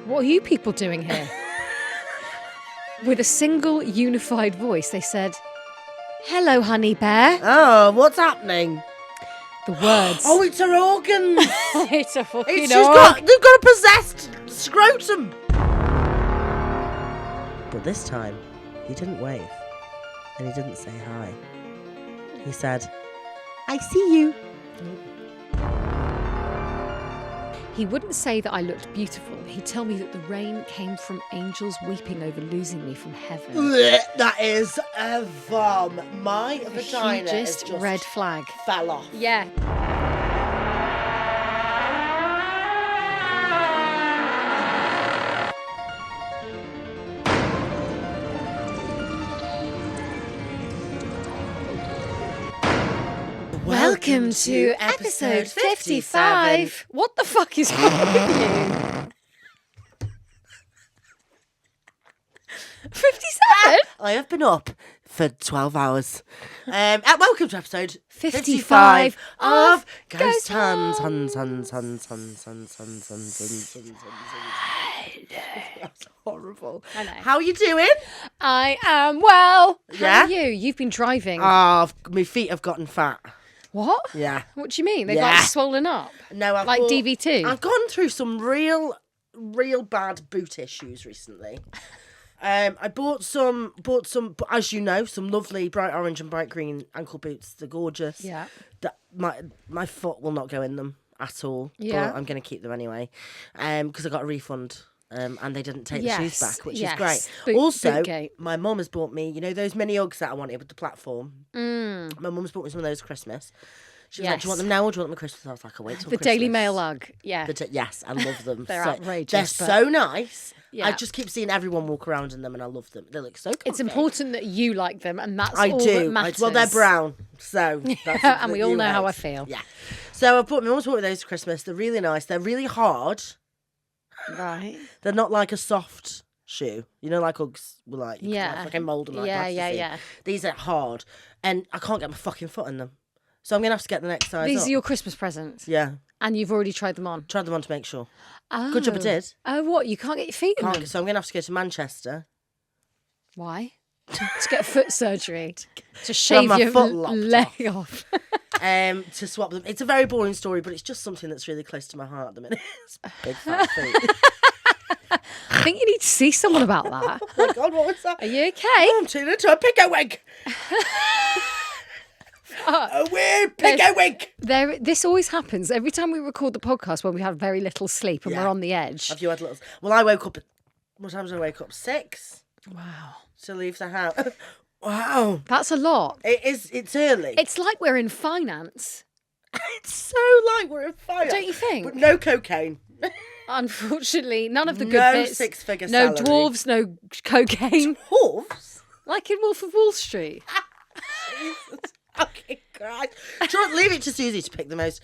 What are you people doing here? With a single unified voice, they said, hello, honey bear. Oh, what's happening? The words. Oh, it's her organs. It's a fucking They've got a possessed scrotum. But this time, he didn't wave. And he didn't say hi. He said, I see you. He wouldn't say that I looked beautiful. He'd tell me that the rain came from angels weeping over losing me from heaven. That is a vom. My vagina Hugest is just red flag. fell off. Yeah. Welcome to episode 55. What the fuck is wrong with you? 57? I have been up for 12 hours. Welcome to episode 55 of Ghost Ghost Huns. Huns. That's horrible. I know. How are you doing? I am well. How Yeah? are you? You've been driving. Oh, my feet have gotten fat. What? Yeah. What do you mean? They've Yeah. like swollen up? No, I've Like bought- DVT? I've gone through some real bad boot issues recently. I bought some, as you know, some lovely bright orange and bright green ankle boots. They're gorgeous. Yeah. My foot will not go in them at all. Yeah. But I'm going to keep them anyway, because I got a refund. And they didn't take the shoes Yes, back, which yes. is great. Boot- Also, Bootgate. my mum has bought me, you know, those mini Uggs that I wanted with the platform. My mum's bought me some of those for Christmas. She was like, do you want them now or do you want them at Christmas? I was like, I'll wait till The Christmas. Daily Mail Ugg. Yeah. Yes, I love them. They're so, outrageous, They're but- so nice. Yeah. I just keep seeing everyone walk around in them and I love them. They look so comfy. It's important that you like them, and that's I all do. that matters. Well, they're brown, so that's And we the all new know how I head. feel. Yeah. So my mum's bought me those for Christmas. They're really nice. They're really hard. Right. They're not like a soft shoe. You know, like Uggs were like, you Yeah. can fucking mould them like Yeah, plasticine. yeah. These are hard, and I can't get my fucking foot in them. So I'm gonna have to get the next size These up. are your Christmas presents. Yeah, And you've already tried them on. tried them on to make sure. Oh. Good job I did. Oh, what? You can't get your feet in them? So I'm gonna have to go to Manchester. Why? To get foot surgery. To have shave my your foot lopped leg off. To swap them. It's a very boring story, but it's just something that's really close to my heart at the minute. It's big fat feet. I think you need to see someone about that. Oh my God, what was that? Are you okay? I'm turning into a pigawig. A weird pigawig. This always happens every time we record the podcast when we have very little sleep and Yeah. we're on the edge. Have you had little? Well, I woke up. What time did I wake up? 6 Wow. to leave the house. Wow, That's a lot. it is. It's early. It's like we're in finance, It's so like we're in fire. don't you think? But no cocaine. Unfortunately, none of the good No bits. six-figure No salary. dwarves, no cocaine. Dwarves. Like in Wolf of Wall Street. Jesus fucking Christ. Leave it to Susie to pick the most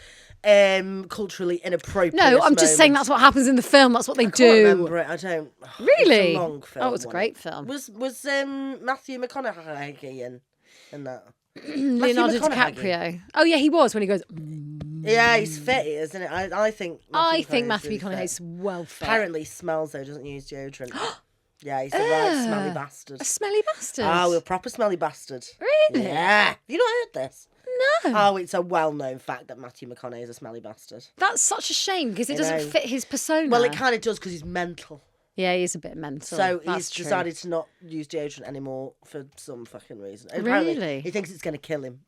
culturally inappropriate. No, I'm just saying that's what happens in the film. That's what they do. Remember it? I don't. Really? It's a long film. Oh, it's a wasn't great it? film. Was Matthew McConaughey in that? Leonardo McConaughey. DiCaprio. Oh yeah, he was when he goes. Yeah, he's fit, isn't it? I think. I think Matthew really fit. McConaughey's well fit. Apparently he smells though, doesn't use deodorant. Yeah, he's a right smelly bastard. A smelly bastard. Oh, a proper smelly bastard. Really? Yeah. Have you not heard this? No. Oh, it's a well-known fact that Matthew McConaughey is a smelly bastard. That's such a shame because it I doesn't know. fit his persona. Well, it kind of does because he's mental. Yeah, he is a bit mental. So That's he's true. decided to not use deodorant anymore for some fucking reason. Apparently, Really? he thinks it's going to kill him.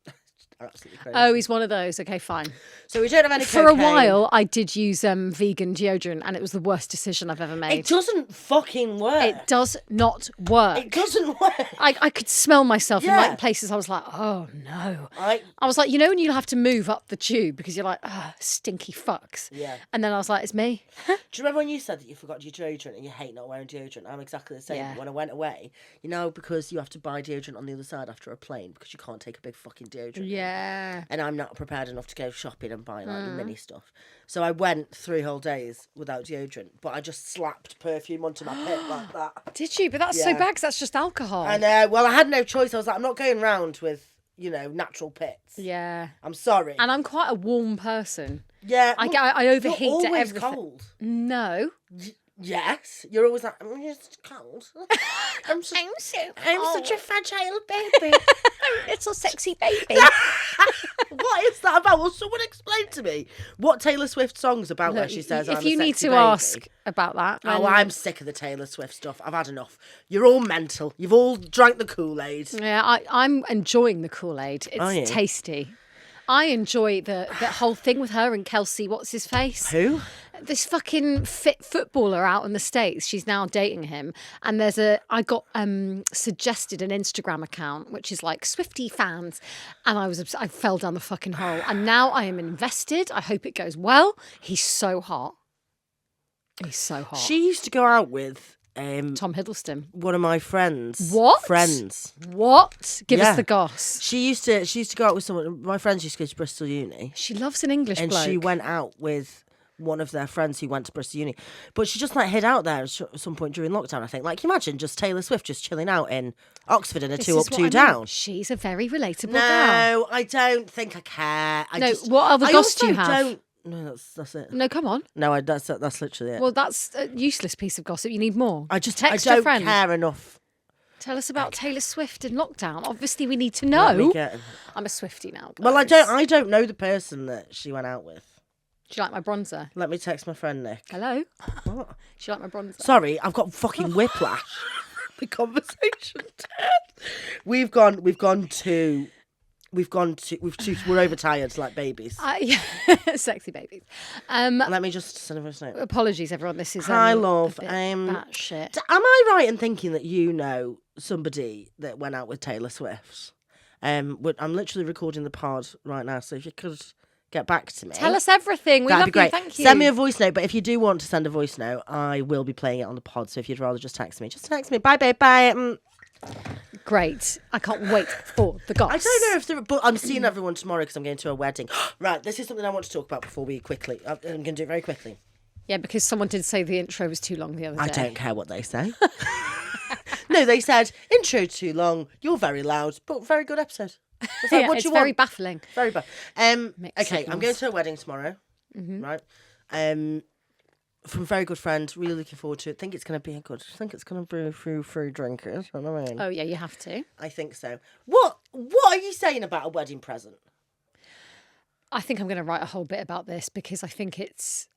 Absolutely crazy. Oh, he's one of those. Okay, fine. So we don't have any For a cocaine. while, I did use vegan deodorant, and it was the worst decision I've ever made. It doesn't fucking work. It does not work. It doesn't work. I could smell myself in Yeah. like places I was like, oh no. I was like, you know when you have to move up the tube because you're like, ah, stinky fucks. Yeah. And then I was like, it's me. Do you remember when you said that you forgot your deodorant and you hate not wearing deodorant? I'm exactly the same. Yeah. When I went away, you know, because you have to buy deodorant on the other side after a plane because you can't take a big fucking deodorant. Yeah. And I'm not prepared enough to go shopping and buy like the mini stuff. So I went 3 whole days without deodorant, but I just slapped perfume onto my pit like that. Did you? But that's so Yeah. bad because that's just alcohol. And well, I had no choice. I was like, I'm not going round with, you know, natural pits. Yeah. I'm sorry. And I'm quite a warm person. yeah, I well, overheat you're to always everything. cold. No. Yes, you're always like, I'm just cold. I'm such a fragile baby. It's a sexy baby. What is that about? Will someone explain to me what Taylor Swift song's about where she says, if I'm you a need sexy to baby? ask about that. Oh, then- I'm sick of the Taylor Swift stuff. I've had enough. You're all mental. You've all drank the Kool-Aid. Yeah, I'm enjoying the Kool-Aid. Are you? It's tasty. I enjoy the whole thing with her and Kelsey. What's his face? Who? This fucking fit footballer out in the States. She's now dating him. And I got suggested an Instagram account, which is like Swiftie fans. And I fell down the fucking hole. And now I am invested. I hope it goes well. He's so hot. He's so hot. She used to go out with Tom Hiddleston. one of my friends. What? Friends. What? Give Yeah. us the goss. She used to go out with someone. My friends used to go to Bristol Uni. She loves an English And bloke. she went out with one of their friends who went to Bristol Uni. But she just like hid out there at some point during lockdown, I think. Like, can you imagine just Taylor Swift just chilling out in Oxford in a This two is up, what two I mean. down? She's a very relatable girl. No, I don't think I care. What other I goss do you also have? don't. No, that's it. No, come on. No, that's literally it. Well, that's a useless piece of gossip. You need more. I text I your don't friend. care enough. Tell us about Taylor Swift in lockdown. Obviously, we need to Let me know. get- I'm a Swiftie now. Guys. Well, I don't know the person that she went out with. Do you like my bronzer? Let me text my friend Nick. Hello. What? Do you like my bronzer? Sorry, I've got fucking whiplash. The conversation. We're overtired like babies. Yeah. Sexy babies. Let me just send a voice note. Apologies, everyone. This is Hi, a love. bit batshit. Am I right in thinking that you know somebody that went out with Taylor Swift? I'm literally recording the pod right now, so if you could get back to me. Tell us everything. We That'd love be great. you. Thank you. Send me a voice note, but if you do want to send a voice note, I will be playing it on the pod. So if you'd rather just text me, Bye, babe. Bye. Great. I can't wait for the goss. I don't know but I'm seeing everyone tomorrow because I'm going to a wedding. Right, this is something I want to talk about before we quickly. I'm going to do it very quickly. Yeah, because someone did say the intro was too long the other day. I don't care what they say. No, they said intro too long. You're very loud, but very good episode. It's like, Yeah, what it's do you very want? baffling. Very bad. Mixed Okay, I'm signals. going to a wedding tomorrow. Right. From a very good friend. Really looking forward to it. Think it's going to be good. I think it's going to be free drinkers. You know what I mean? Oh, yeah, you have to. I think so. What are you saying about a wedding present? I think I'm going to write a whole bit about this because I think it's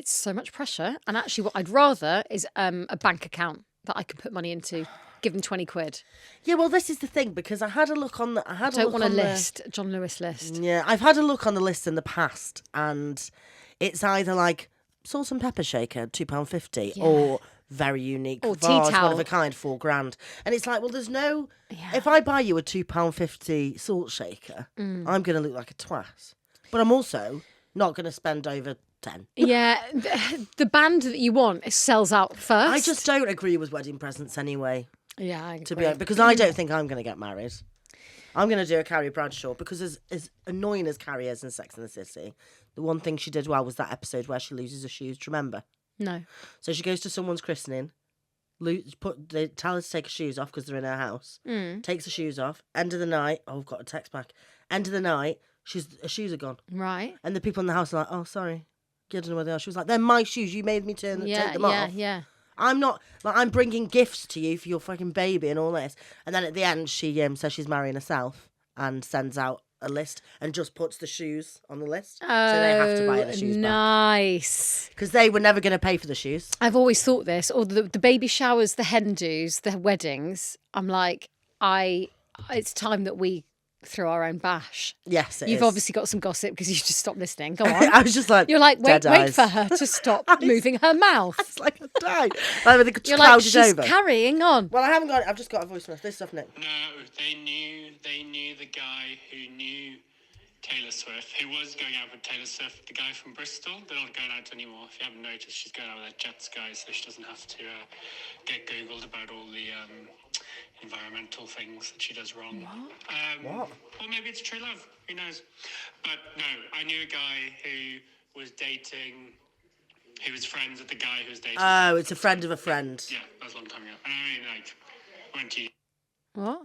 so much pressure. And actually, what I'd rather is a bank account that I can put money into. Give them 20 quid. Yeah, well, this is the thing because I had a look on the. Don't want a list, John Lewis list. Yeah, I've had a look on the list in the past, and it's either like salt and pepper shaker, £2.50, or very unique Or vase, tea towel. one of a kind, £4,000. And it's like, well, there's no. Yeah. If I buy you a £2.50 salt shaker, I'm going to look like a twat, but I'm also not going to spend over 10. Yeah, the band that you want sells out first. I just don't agree with wedding presents anyway. Yeah, I agree. To be honest, because I don't think I'm going to get married. I'm going to do a Carrie Bradshaw because as annoying as Carrie is in Sex and the City, the one thing she did well was that episode where she loses her shoes. Do you remember? No. So she goes to someone's christening, they tell her to take her shoes off because they're in her house. Takes her shoes off. End of the night, I've got a text back. End of the night, her shoes are gone. Right. And the people in the house are like, oh, sorry. I don't know where they are. She was like, they're my shoes. You made me take them off. Yeah. I'm not, like, I'm bringing gifts to you for your fucking baby and all this. And then at the end, she says she's marrying herself and sends out a list and just puts the shoes on the list. So they have to buy the shoes back. Nice. Because they were never going to pay for the shoes. I've always thought this, or the baby showers, the hen do's, the weddings. I'm like, it's time that we throw our own bash. Yes, You've is. obviously got some gossip because you just stopped listening. Go on. I was just like, You're like, wait dead eyes. for her to stop moving her mouth. It's like a die. Like, the You're cloud like, is she's over. carrying on. Well, I haven't got it. I've just got a voice message. This stuff, Nick. No, they knew the guy who knew Taylor Swift, who was going out with Taylor Swift, the guy from Bristol. They're not going out anymore. If you haven't noticed, she's going out with that Jets guy, so she doesn't have to get Googled about all the environmental things that she does wrong. What? Or maybe it's true love. Who knows? But no, I knew a guy who was dating. He was friends with the guy who was dating. Oh, it's a friend of a friend. Yeah, that was a long time ago. And I mean, like, went to. What?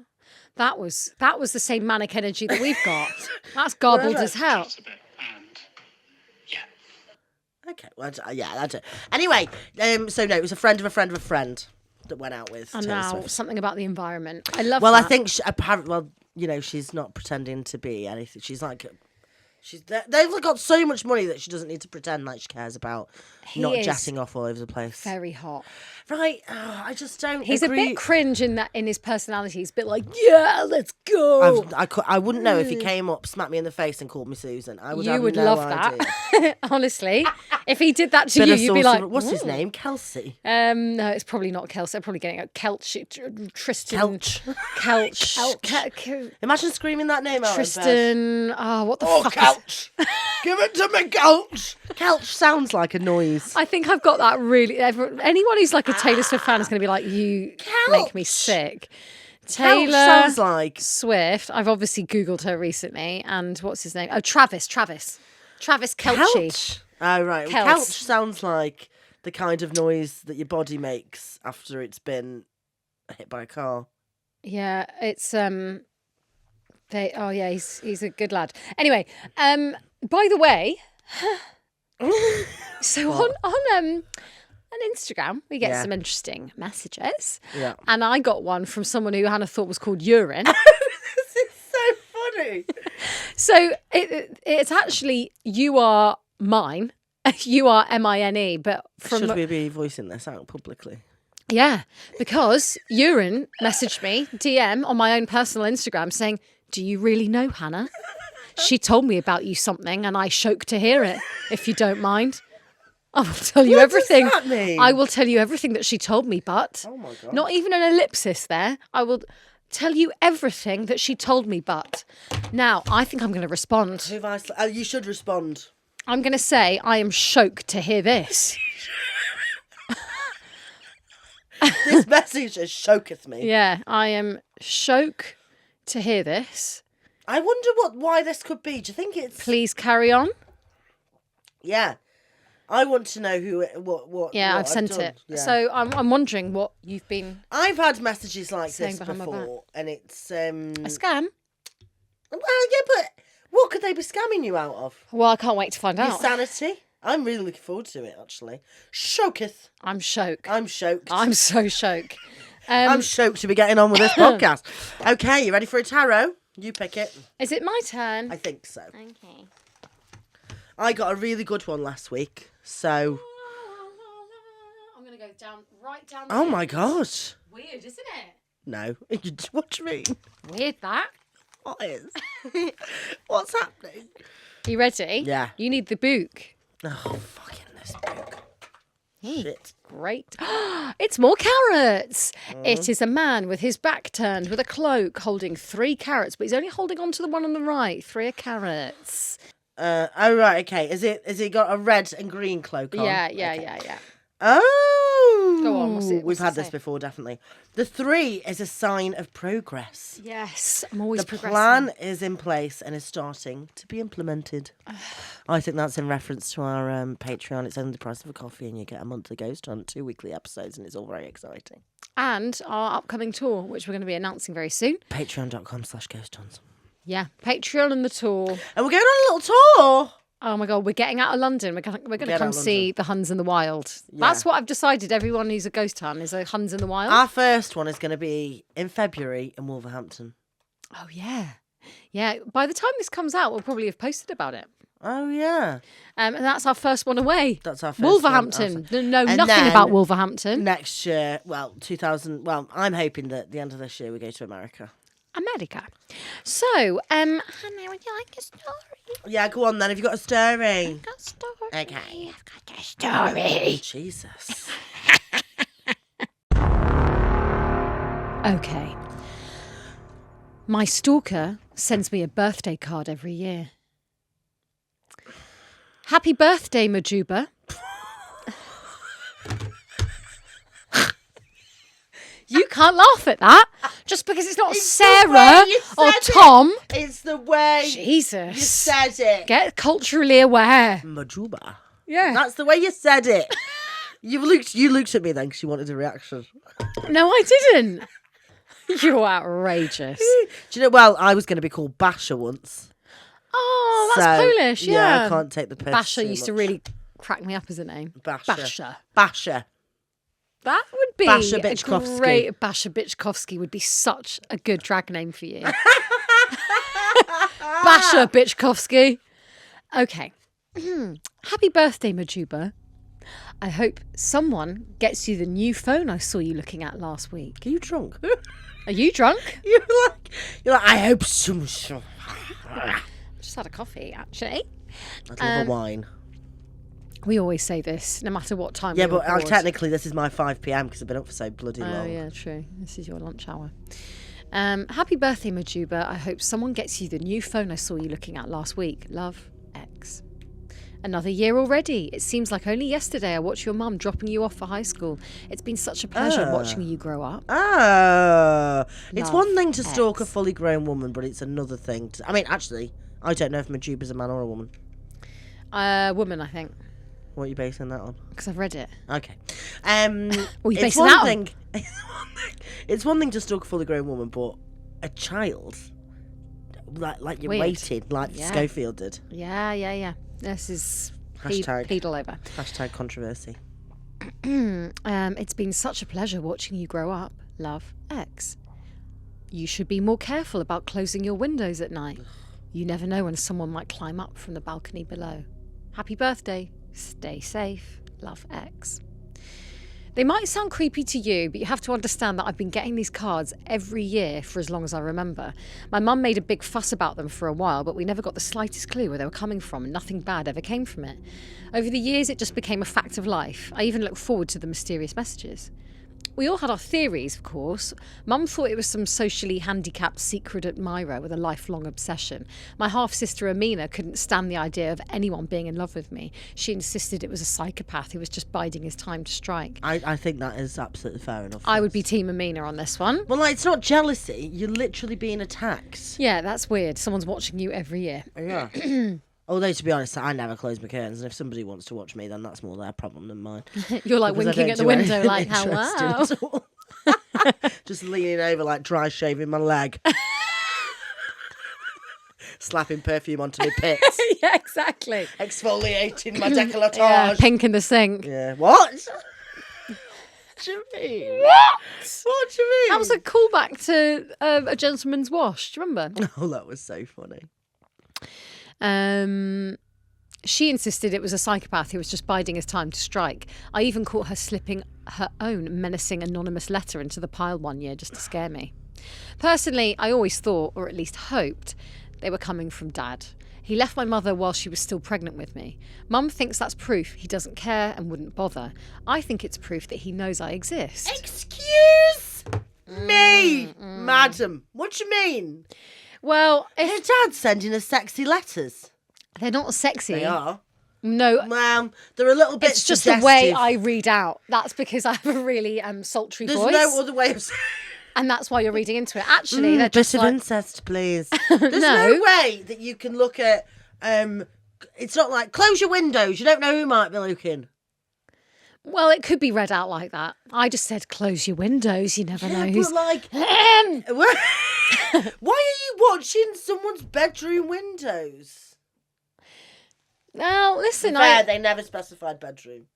That was the same manic energy that we've got. That's garbled as hell. Just a bit, and yeah. Okay, well, that's it. Anyway, so no, it was a friend of a friend of a friend that went out with And Taylor now Swift. something about the environment. I love Well, that. I think apparently, well, you know, she's not pretending to be anything. She's like, they've got so much money that she doesn't need to pretend like she cares about not is jetting off all over the place. very hot. Right, I just don't. He's agree. a bit cringe in his personality. He's a bit like, yeah, let's go. I wouldn't know if he came up, smacked me in the face, and called me Susan. I would. You have would no love idea. that. Honestly, if he did that to Bit you, of you'd be sauce like, of- what's his name? Kelsey. No, it's probably not Kelsey. I'm probably getting a Tristan. Kelch. Kelch. Imagine screaming that name out. Tristan. Oh, what the Oh, fuck? Kelch! Give it to me, Kelch! Kelch sounds like a noise. I think I've got that really. Anyone who's like a Taylor Swift fan is going to be like, you make me Kelch. sick. Kelch Taylor sounds like. Swift. I've obviously Googled her recently. And what's his name? Oh, Travis Kelce. Kelch. Oh, right. Well, Kelch. Kelch sounds like the kind of noise that your body makes after it's been hit by a car. Yeah, it's he's a good lad. Anyway, by the way, so on Instagram we get Yeah. some interesting messages. Yeah. And I got one from someone who Hannah thought was called Urine. This is so funny. So it's actually you are mine. You are MINE, but from Should we be voicing this out publicly? yeah, because Urine messaged me DM on my own personal Instagram saying, "Do you really know Hannah? She told me about you something, and I shoke to hear it. If you don't mind, I will tell you What everything. does that mean? I will tell you everything that she told me, but Oh my God. not even an ellipsis there. I will tell you everything that she told me, but now I think I'm going to respond. Who have I oh, you should respond. I'm going to say I am shoke to hear this. This message just shoketh me. Yeah, I am shoke to hear this. I wonder why this could be. Do you think it's... Please carry on. Yeah. I want to know what. Yeah, what I've sent done. it. Yeah. So I'm wondering what you've been I've had messages like saying this behind my back. before, and it's a scam. well, yeah, but what could they be scamming you out of? Well, I can't wait to find Your out. sanity. I'm really looking forward to it. Actually, shoketh. I'm shoke. I'm shoked. I'm so shoke. I'm shoked to be getting on with this podcast. Okay, you ready for a tarot? You pick it. Is it my turn? I think so. Okay. I got a really good one last week. So, I'm gonna go right down. oh my god, Weird, isn't it? no! What do you mean? Weird that. What is? What's happening? You ready? Yeah. You need the book. Oh, fucking this book. Shit. Great. It's more carrots. It is a man with his back turned with a cloak holding 3 carrots, but he's only holding on to the one on the right. 3 are carrots. Oh right, okay. Is it got a red and green cloak on? Yeah. Oh. Go on, what's it We've had this say? before, definitely. The 3 is a sign of progress. Yes, I'm always The progressing. plan is in place and is starting to be implemented. I think that's in reference to our Patreon. It's only the price of a coffee and you get a monthly ghost hunt, 2 weekly episodes, and it's all very exciting. And our upcoming tour, which we're going to be announcing very soon. Patreon.com/ghost hunts. Yeah, Patreon and the tour. And we're going on a little tour. Oh my God, we're getting out of London. We're going to Get come out of see the Huns in the Wild. That's what I've decided. Everyone who's a ghost hunt is a Huns in the Wild. Our first one is going to be in February in Wolverhampton. Oh, yeah. Yeah, by the time this comes out, we'll probably have posted about it. Oh, yeah. And that's our first one away. That's our first Wolverhampton. one. No, And nothing then about Wolverhampton. Next year, well, I'm hoping that at the end of this year we go to America. America. So, Hannah, would you like a story? Yeah, go on then. Have you got a story? I've got a story. Okay. I've got a story. Jesus. Okay. My stalker sends me a birthday card every year. Happy birthday, Mahjouba. You can't laugh at that just because it's not It's the Sarah way you or said it. Tom. It's the way you Jesus. said it. Get culturally aware. Mahjouba. Yeah. That's the way you said it. You looked at me then because you wanted a reaction. No, I didn't. You're outrageous. Do you know, well, I was going to be called Basher once. Oh, that's So, Polish, Yeah, yeah. I can't take the piss Basher too used to much. really crack me up as a name. Basher. That would be Basher a Bitchkovsky. great... Basher Bitchkovsky would be such a good drag name for you. Basher Bitchkovsky. Okay. Happy birthday, Mahjouba. I hope someone gets you the new phone I saw you looking at last week. Are you drunk? Are you drunk? You're like, I hope some. Just had a coffee, actually. I'd love a wine. We always say this, no matter what time. Yeah, we but record. technically this is my 5 p.m. because I've been up for so bloody long. Oh, yeah, true. This is your lunch hour. Happy birthday, Mahjouba. I hope someone gets you the new phone I saw you looking at last week. Love, X. Another year already. It seems like only yesterday I watched your mum dropping you off for high school. It's been such a pleasure watching you grow up. It's Love, one thing to stalk a X. fully grown woman, but it's another thing to... I mean, actually, I don't know if Mahjouba's a man or a woman. Woman, I think, What are you basing that on? because I've read it. Okay. Well, you it's basing one that on? thing. It's one thing to stalk a fully grown woman, but a child, like you're Weird. waiting, like Yeah. Schofield did. Yeah. This is Hashtag. pedal over. Hashtag controversy. It's been such a pleasure watching you grow up. Love, X. You should be more careful about closing your windows at night. You never know when someone might climb up from the balcony below. Happy birthday. Stay safe. Love, X. They might sound creepy to you, but you have to understand that I've been getting these cards every year for as long as I remember. My mum made a big fuss about them for a while, but we never got the slightest clue where they were coming from, and nothing bad ever came from it. Over the years, it just became a fact of life. I even look forward to the mysterious messages. We all had our theories, of course. Mum thought it was some socially handicapped secret admirer with a lifelong obsession. My half-sister Amina couldn't stand the idea of anyone being in love with me. She insisted it was a psychopath who was just biding his time to strike. I think that is absolutely fair enough. I would be Team Amina on this one. Well, it's not jealousy. You're literally being attacked. Yeah, that's weird. Someone's watching you every year. Yeah. Although, to be honest, I never close my curtains, and if somebody wants to watch me, then that's more their problem than mine. You're like Because I winking don't at the do window anything like, hello. interesting at all. Just leaning over, like dry shaving my leg. Slapping perfume onto my pits. Yeah, exactly. Exfoliating my décolletage. Yeah, pink in the sink. Yeah. What? What do you mean? What do you mean? That was a callback to A Gentleman's Wash. Do you remember? Oh, that was so funny. She insisted it was a psychopath who was just biding his time to strike. I even caught her slipping her own menacing anonymous letter into the pile one year just to scare me. Personally, I always thought, or at least hoped, they were coming from Dad. He left my mother while she was still pregnant with me. Mum thinks that's proof he doesn't care and wouldn't bother. I think it's proof that he knows I exist. Excuse me, madam. What do you mean? Well, Her if dad's sending her sexy letters. they're not sexy. They are. No, Well, they're a little bit it's just suggestive. the way I read out. That's because I have a really sultry There's voice. no other way of saying And that's why you're reading into it. Actually, they're bit just of like... incest, please. There's no way that you can look at... it's not like, close your windows. You don't know who might be looking. Well, it could be read out like that. I just said, close your windows. You never know Yeah, who's... but like... Why are you watching someone's bedroom windows? Now, listen, They never specified bedroom.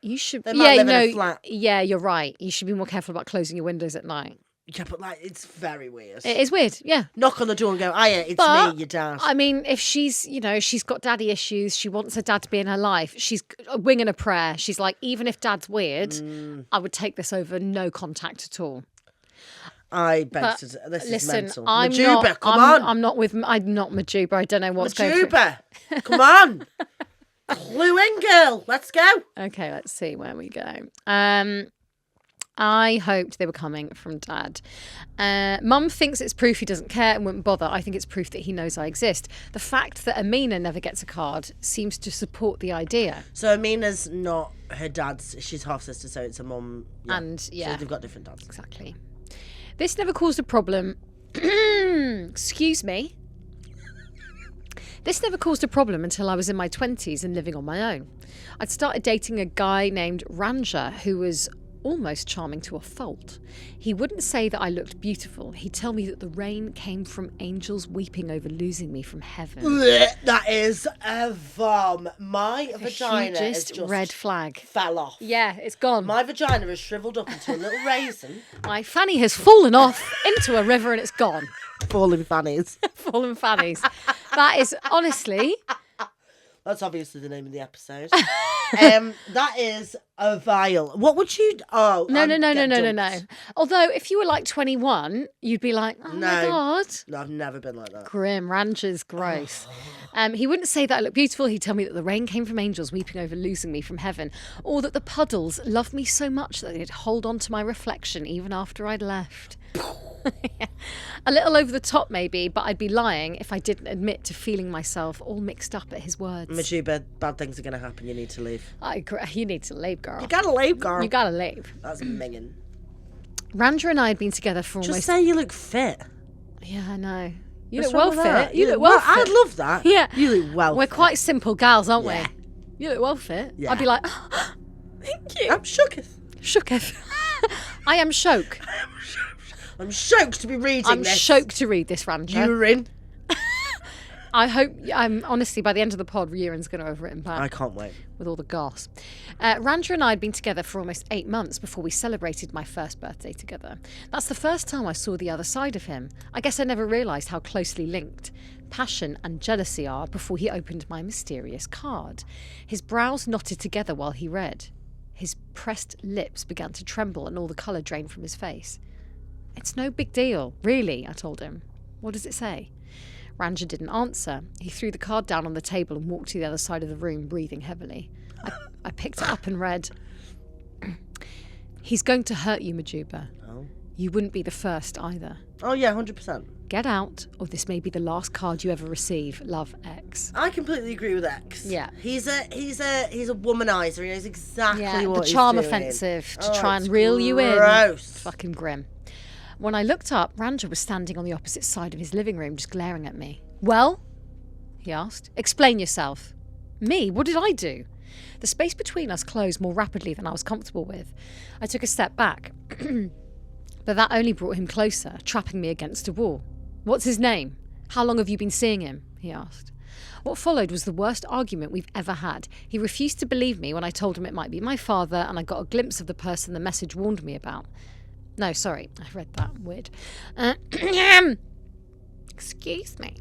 you should... They might live in a no, flat. Yeah, you're right. You should be more careful about closing your windows at night. Yeah, but like, it's very weird. It is weird, yeah. Knock on the door and go, hiya, it's But, me, your dad. I mean, if she's, she's got daddy issues, she wants her dad to be in her life, she's winging a prayer. She's like, even if dad's weird, I would take this over no contact at all. I beg But to... This is listen, mental. I'm Mahjouba, not. come on. I'm not Mahjouba. I don't know what's going through. Mahjouba, come on. Clue in, girl. Let's go. Okay, let's see where we go. I hoped they were coming from Dad. Mum thinks it's proof he doesn't care and wouldn't bother. I think it's proof that he knows I exist. The fact that Amina never gets a card seems to support the idea. So Amina's not her dad's. She's half sister, so it's a mum. Yeah. And yeah, So they've got different dads. exactly. This never caused a problem. Excuse me. This never caused a problem until I was in my 20s and living on my own. I'd started dating a guy named Ranja who was almost charming to a fault. He wouldn't say that I looked beautiful. He'd tell me that the rain came from angels weeping over losing me from heaven. That is a vom. My vagina is Hugest just red flag. fell off. Yeah, it's gone. My vagina has shriveled up into a little raisin. My fanny has fallen off into a river and it's gone. Falling fannies. Fallen fannies. That is honestly... That's obviously the name of the episode. That is a vile. What would you? Oh, No. Although, if you were like 21, you'd be like, oh my God. No, I've never been like that. Grim, ranches, gross. He wouldn't say that I look beautiful. He'd tell me that the rain came from angels weeping over losing me from heaven, or that the puddles loved me so much that they'd hold on to my reflection even after I'd left. A little over the top maybe, but I'd be lying if I didn't admit to feeling myself all mixed up at his words. Mahjouba, bad things are going to happen. You need to leave. I agree. You need to leave, girl. You gotta leave, girl. You gotta leave. That's minging. Randra and I had been together for almost... Just say you look fit. Yeah, I know. You What's look well wrong with that? fit. You look well fit. I'd love that. Yeah. You look well We're fit. quite simple gals, aren't Yeah. we? You look well fit. Yeah. I'd be like, oh, thank you. I'm shooketh. Shooketh. I am shoke. I'm shocked to be reading I'm this. shoke to read this, Randra. Urine. Honestly, by the end of the pod, Urine's going to have written back. I can't wait. With all the goss. Randra and I had been together for almost 8 months before we celebrated my first birthday together. That's the first time I saw the other side of him. I guess I never realised how closely linked passion and jealousy are before he opened my mysterious card. His brows knotted together while he read. His pressed lips began to tremble and all the colour drained from his face. It's no big deal, really, I told him. What does it say? Randra didn't answer. He threw the card down on the table and walked to the other side of the room, breathing heavily. I picked it up and read, he's going to hurt you, Mahjouba. Oh. You wouldn't be the first either. Oh yeah, 100%. Get out, or this may be the last card you ever receive. Love, X. I completely agree with X. Yeah. He's a womanizer. He knows exactly Yeah, what the he's charm doing. offensive to Oh, try and it's reel you in. gross. Fucking grim. When I looked up, Randra was standing on the opposite side of his living room, just glaring at me. Well? He asked. Explain yourself. Me? What did I do? The space between us closed more rapidly than I was comfortable with. I took a step back, but that only brought him closer, trapping me against a wall. What's his name? How long have you been seeing him? He asked. What followed was the worst argument we've ever had. He refused to believe me when I told him it might be my father, and I got a glimpse of the person the message warned me about. No, sorry, I read that weird. Excuse me.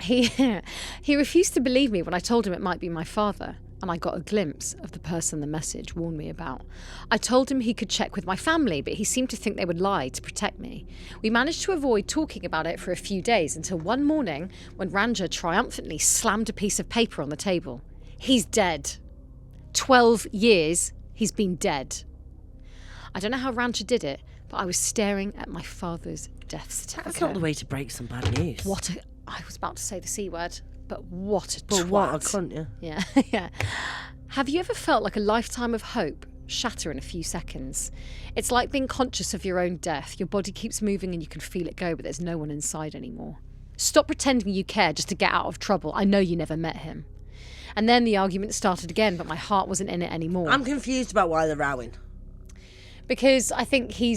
He refused to believe me when I told him it might be my father, and I got a glimpse of the person the message warned me about. I told him he could check with my family, but he seemed to think they would lie to protect me. We managed to avoid talking about it for a few days until one morning when Randra triumphantly slammed a piece of paper on the table. He's dead. 12 years he's been dead. I don't know how Randra did it, but I was staring at my father's death certificate. That's not the way to break some bad news. I was about to say the C word, but what a twat. But what a cunt, yeah. Yeah, yeah. Have you ever felt like a lifetime of hope shatter in a few seconds? It's like being conscious of your own death. Your body keeps moving and you can feel it go, but there's no one inside anymore. Stop pretending you care just to get out of trouble. I know you never met him. And then the argument started again, but my heart wasn't in it anymore. I'm confused about why they're rowing. Because I think he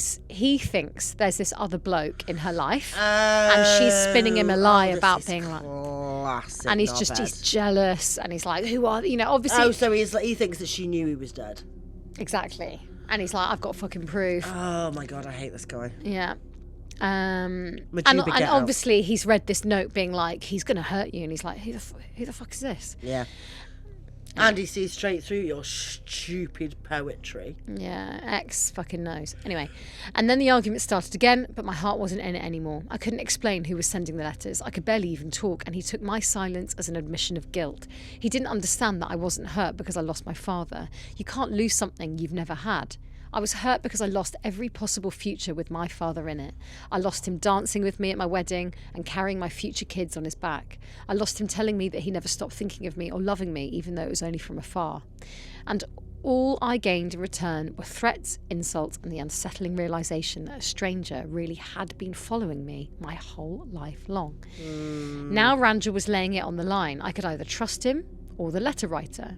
thinks there's this other bloke in her life, and she's spinning him a lie about being like, classic and he's jealous, and he's like, who are obviously? Oh, so he thinks that she knew he was dead. Exactly, and he's like, I've got fucking proof. Oh my god, I hate this guy. Yeah. And Mahjouba, get out. obviously he's read this note being like, he's gonna hurt you, and he's like, who the fuck is this? Yeah. And he sees straight through your stupid poetry. Yeah, X fucking knows. Anyway, and then the argument started again, but my heart wasn't in it anymore. I couldn't explain who was sending the letters. I could barely even talk, and he took my silence as an admission of guilt. He didn't understand that I wasn't hurt because I lost my father. You can't lose something you've never had. I was hurt because I lost every possible future with my father in it. I lost him dancing with me at my wedding and carrying my future kids on his back. I lost him telling me that he never stopped thinking of me or loving me, even though it was only from afar. And all I gained in return were threats, insults, and the unsettling realisation that a stranger really had been following me my whole life long. Now Randra was laying it on the line. I could either trust him or the letter writer.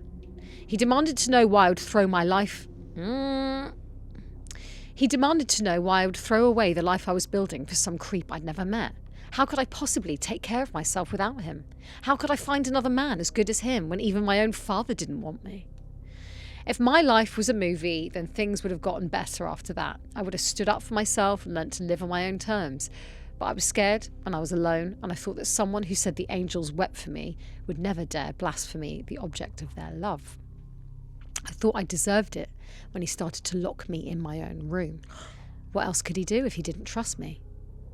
He demanded to know why I would throw my life... He demanded to know why I would throw away the life I was building for some creep I'd never met. How could I possibly take care of myself without him? How could I find another man as good as him when even my own father didn't want me? If my life was a movie, then things would have gotten better after that. I would have stood up for myself and learnt to live on my own terms. But I was scared and I was alone, and I thought that someone who said the angels wept for me would never dare blaspheme the object of their love. I thought I deserved it when he started to lock me in my own room. What else could he do if he didn't trust me?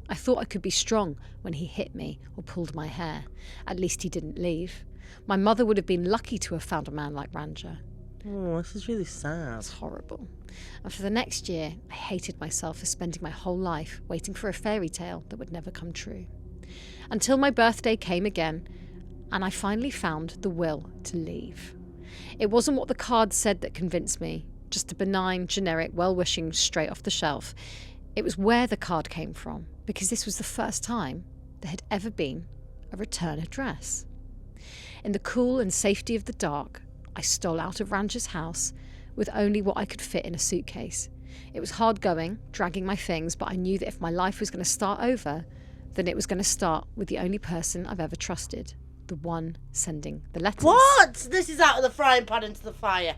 I thought I could be strong when he hit me or pulled my hair. At least he didn't leave. My mother would have been lucky to have found a man like Ranger. Oh, this is really sad. It's horrible. And for the next year, I hated myself for spending my whole life waiting for a fairy tale that would never come true. Until my birthday came again, and I finally found the will to leave. It wasn't what the card said that convinced me, just a benign, generic, well-wishing straight off the shelf. It was where the card came from, because this was the first time there had ever been a return address. In the cool and safety of the dark, I stole out of Ranger's house with only what I could fit in a suitcase. It was hard going, dragging my things, but I knew that if my life was going to start over, then it was going to start with the only person I've ever trusted, the one sending the letters. What? This is out of the frying pan into the fire.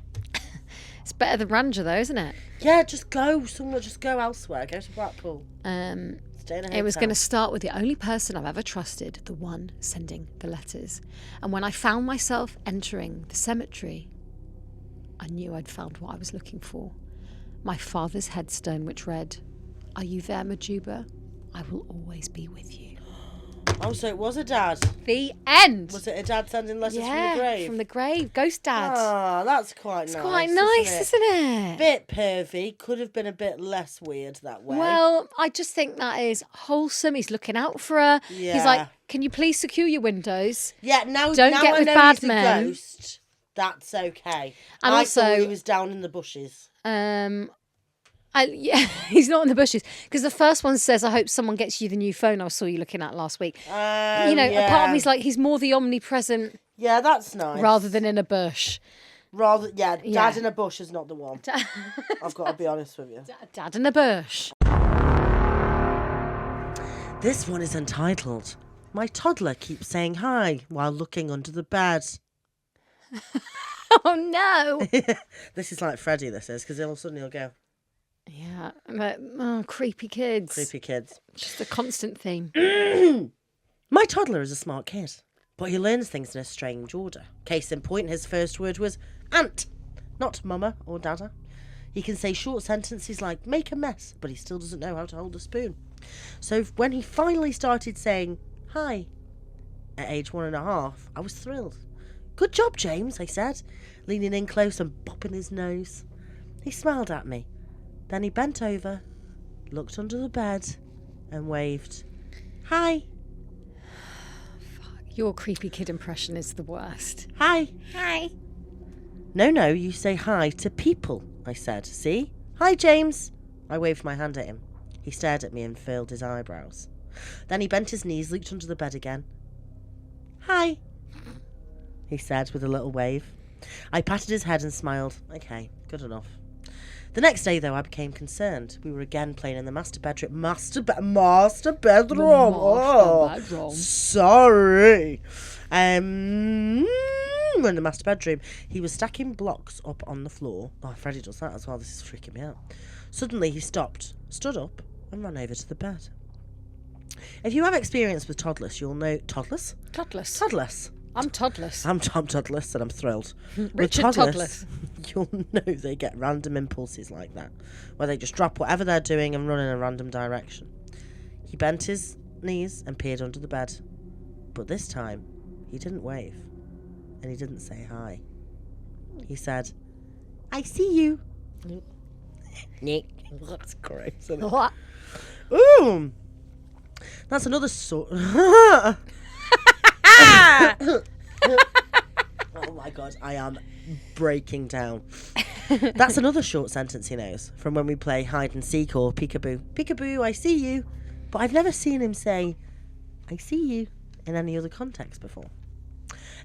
It's better than Ranger though, isn't it? Yeah, just go somewhere. Just go elsewhere. Go to Blackpool. Stay in a It was hotel. going to start with the only person I've ever trusted, the one sending the letters. And when I found myself entering the cemetery, I knew I'd found what I was looking for. My father's headstone, which read, "Are you there, Mahjouba? I will always be with you." Oh, so it was a dad. The end. Was it a dad sending letters from Yeah, the grave? from the grave. Ghost dad. Ah, that's quite It's nice. quite nice, isn't it? Bit pervy. Could have been a bit less weird that way. Well, I just think that is wholesome. He's looking out for her. Yeah. He's like, "Can you please secure your windows?" Yeah, now, Don't now get I with know bad he's a men. ghost. That's okay. And I also- thought he was down in the bushes. Yeah, he's not in the bushes because the first one says, "I hope someone gets you the new phone I saw you looking at last week." A part of me's like he's more the omnipresent Yeah, that's nice. rather than in a bush. Dad Yeah. in a bush is not the one. I've got to be honest with you. Dad in a bush. This one is entitled, "My toddler keeps saying hi while looking under the bed." Oh no! This is like Freddie, this is, because all of a sudden he'll go, Yeah, but, creepy kids. creepy kids. Just a constant theme. My toddler is a smart kid, but he learns things in a strange order. Case in point, his first word was aunt, not mama or dada. He can say short sentences like make a mess, but he still doesn't know how to hold a spoon. So when he finally started saying hi at age 1.5, I was thrilled. "Good job, James," I said, leaning in close and bopping his nose. He smiled at me. Then he bent over, looked under the bed, and waved. "Hi." Your creepy kid impression is the worst. "Hi." Hi. No, you say hi to people," I said. "See? Hi, James." I waved my hand at him. He stared at me and furled his eyebrows. Then he bent his knees, looked under the bed again. "Hi," he said with a little wave. I patted his head and smiled. Okay, good enough. The next day, though, I became concerned. We were again playing in the master bedroom. Master bedroom. Oh, bedroom. sorry. We're in the master bedroom. He was stacking blocks up on the floor. Oh, Freddie does that as well. This is freaking me out. Suddenly, he stopped, stood up, and ran over to the bed. If you have experience with toddlers, you'll know... Toddlers? Toddlers. Toddlers. I'm toddlers. I'm Toddlers, and I'm thrilled. With Richard Toddlers. You'll know they get random impulses like that, where they just drop whatever they're doing and run in a random direction. He bent his knees and peered under the bed. But this time, he didn't wave, and he didn't say hi. He said, "I see you." Nick. That's gross, isn't it? What? Ooh. That's another sort... Oh my god, I am breaking down. That's another short sentence he knows from when we play hide and seek or peekaboo. "Peekaboo, I see you." But I've never seen him say, "I see you," in any other context before.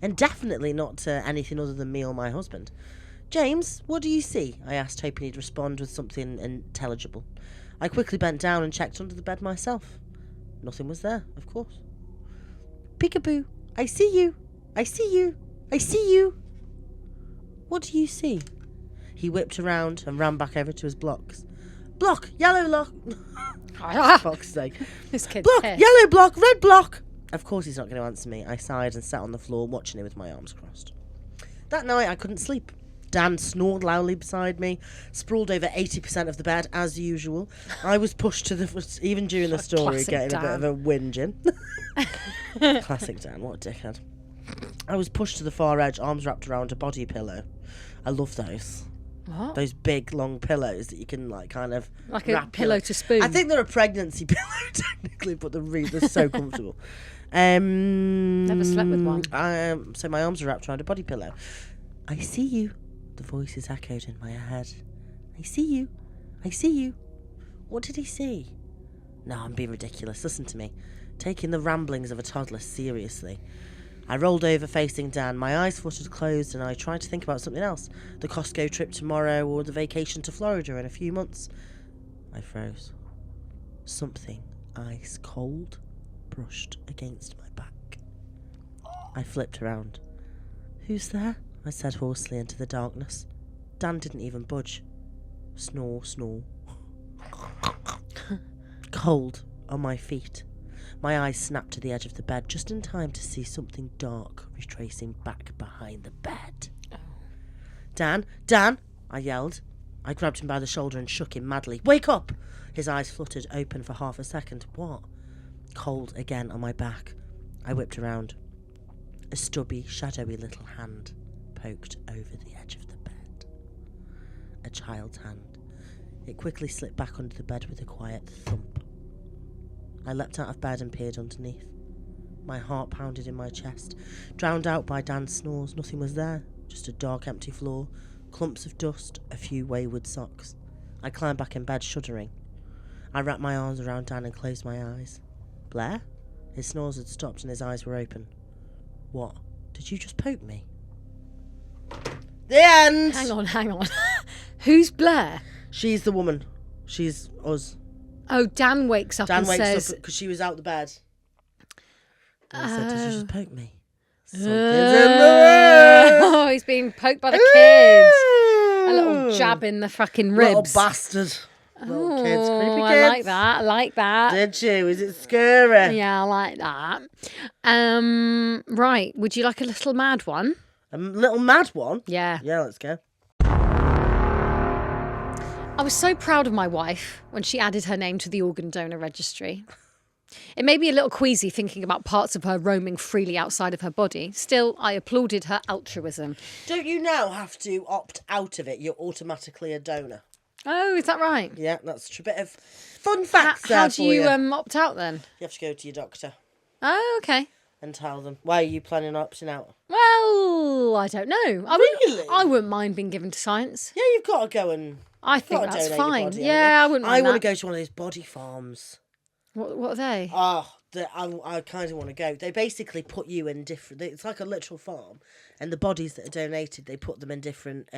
And definitely not to anything other than me or my husband. James, what do you see? I asked, hoping he'd respond with something intelligible. I quickly bent down and checked under the bed myself. Nothing was there, of course. Peekaboo, I see you. I see you. I see you. What do you see? He whipped around and ran back over to his blocks. Block, yellow block. Fuck's sake. This kid's Block, pissed. yellow block, red block. Of course he's not going to answer me. I sighed and sat on the floor watching him with my arms crossed. That night I couldn't sleep. Dan snored loudly beside me, sprawled over 80% of the bed as usual. I was pushed to the... Even during the story, getting Dan. a bit of a whinge in. Classic Dan, what a dickhead. I was pushed to the far edge, arms wrapped around a body pillow. I love those. What? Those big, long pillows that you can, kind of... Like a wrap pillow your- to spoon. I think they're a pregnancy pillow, technically, but they're so comfortable. Never slept with one. So my arms are wrapped around a body pillow. I see you. The voices echoed in my head. I see you. I see you. What did he see? No, I'm being ridiculous. Listen to me. Taking the ramblings of a toddler seriously. I rolled over facing Dan. My eyes fluttered closed and I tried to think about something else. The Costco trip tomorrow or the vacation to Florida in a few months. I froze. Something ice cold brushed against my back. I flipped around. Who's there? I said hoarsely into the darkness. Dan didn't even budge. Snore, snore. Cold on my feet. My eyes snapped to the edge of the bed just in time to see something dark retracing back behind the bed. Dan! Dan! I yelled. I grabbed him by the shoulder and shook him madly. Wake up! His eyes fluttered open for half a second. What? Cold again on my back. I whipped around. A stubby, shadowy little hand poked over the edge of the bed. A child's hand. It quickly slipped back under the bed with a quiet thump. I leapt out of bed and peered underneath. My heart pounded in my chest. Drowned out by Dan's snores, nothing was there. Just a dark, empty floor, clumps of dust, a few wayward socks. I climbed back in bed, shuddering. I wrapped my arms around Dan and closed my eyes. Blair? His snores had stopped and his eyes were open. What? Did you just poke me? The end! Hang on. Who's Blair? She's the woman. She's us. Oh, Dan wakes up Dan and wakes says... up because she was out the bed. And I said, did you just poke me? Something's in Oh, he's being poked by the kids. A little jab in the fucking ribs. Little bastard. Little kids, creepy kids. I like that. I like that. Did you? Is it scary? Yeah, I like that. Right. Would you like a little mad one? A little mad one? Yeah. Yeah, let's go. I was so proud of my wife when she added her name to the organ donor registry. It made me a little queasy thinking about parts of her roaming freely outside of her body. Still, I applauded her altruism. Don't you now have to opt out of it? You're automatically a donor. Oh, is that right? Yeah, that's a bit of fun facts How there do for you you. opt out then? You have to go to your doctor Oh, okay. and tell them. Why are you planning on opting out? Well, I don't know. Really? I wouldn't mind being given to science. Yeah, you've got to go and... I think gotta that's donate your fine. body, Yeah, I wouldn't mind I want to that. go to one of those body farms. What are they? Oh, I kind of want to go. They basically put you in different... It's like a literal farm. And the bodies that are donated, they put them in different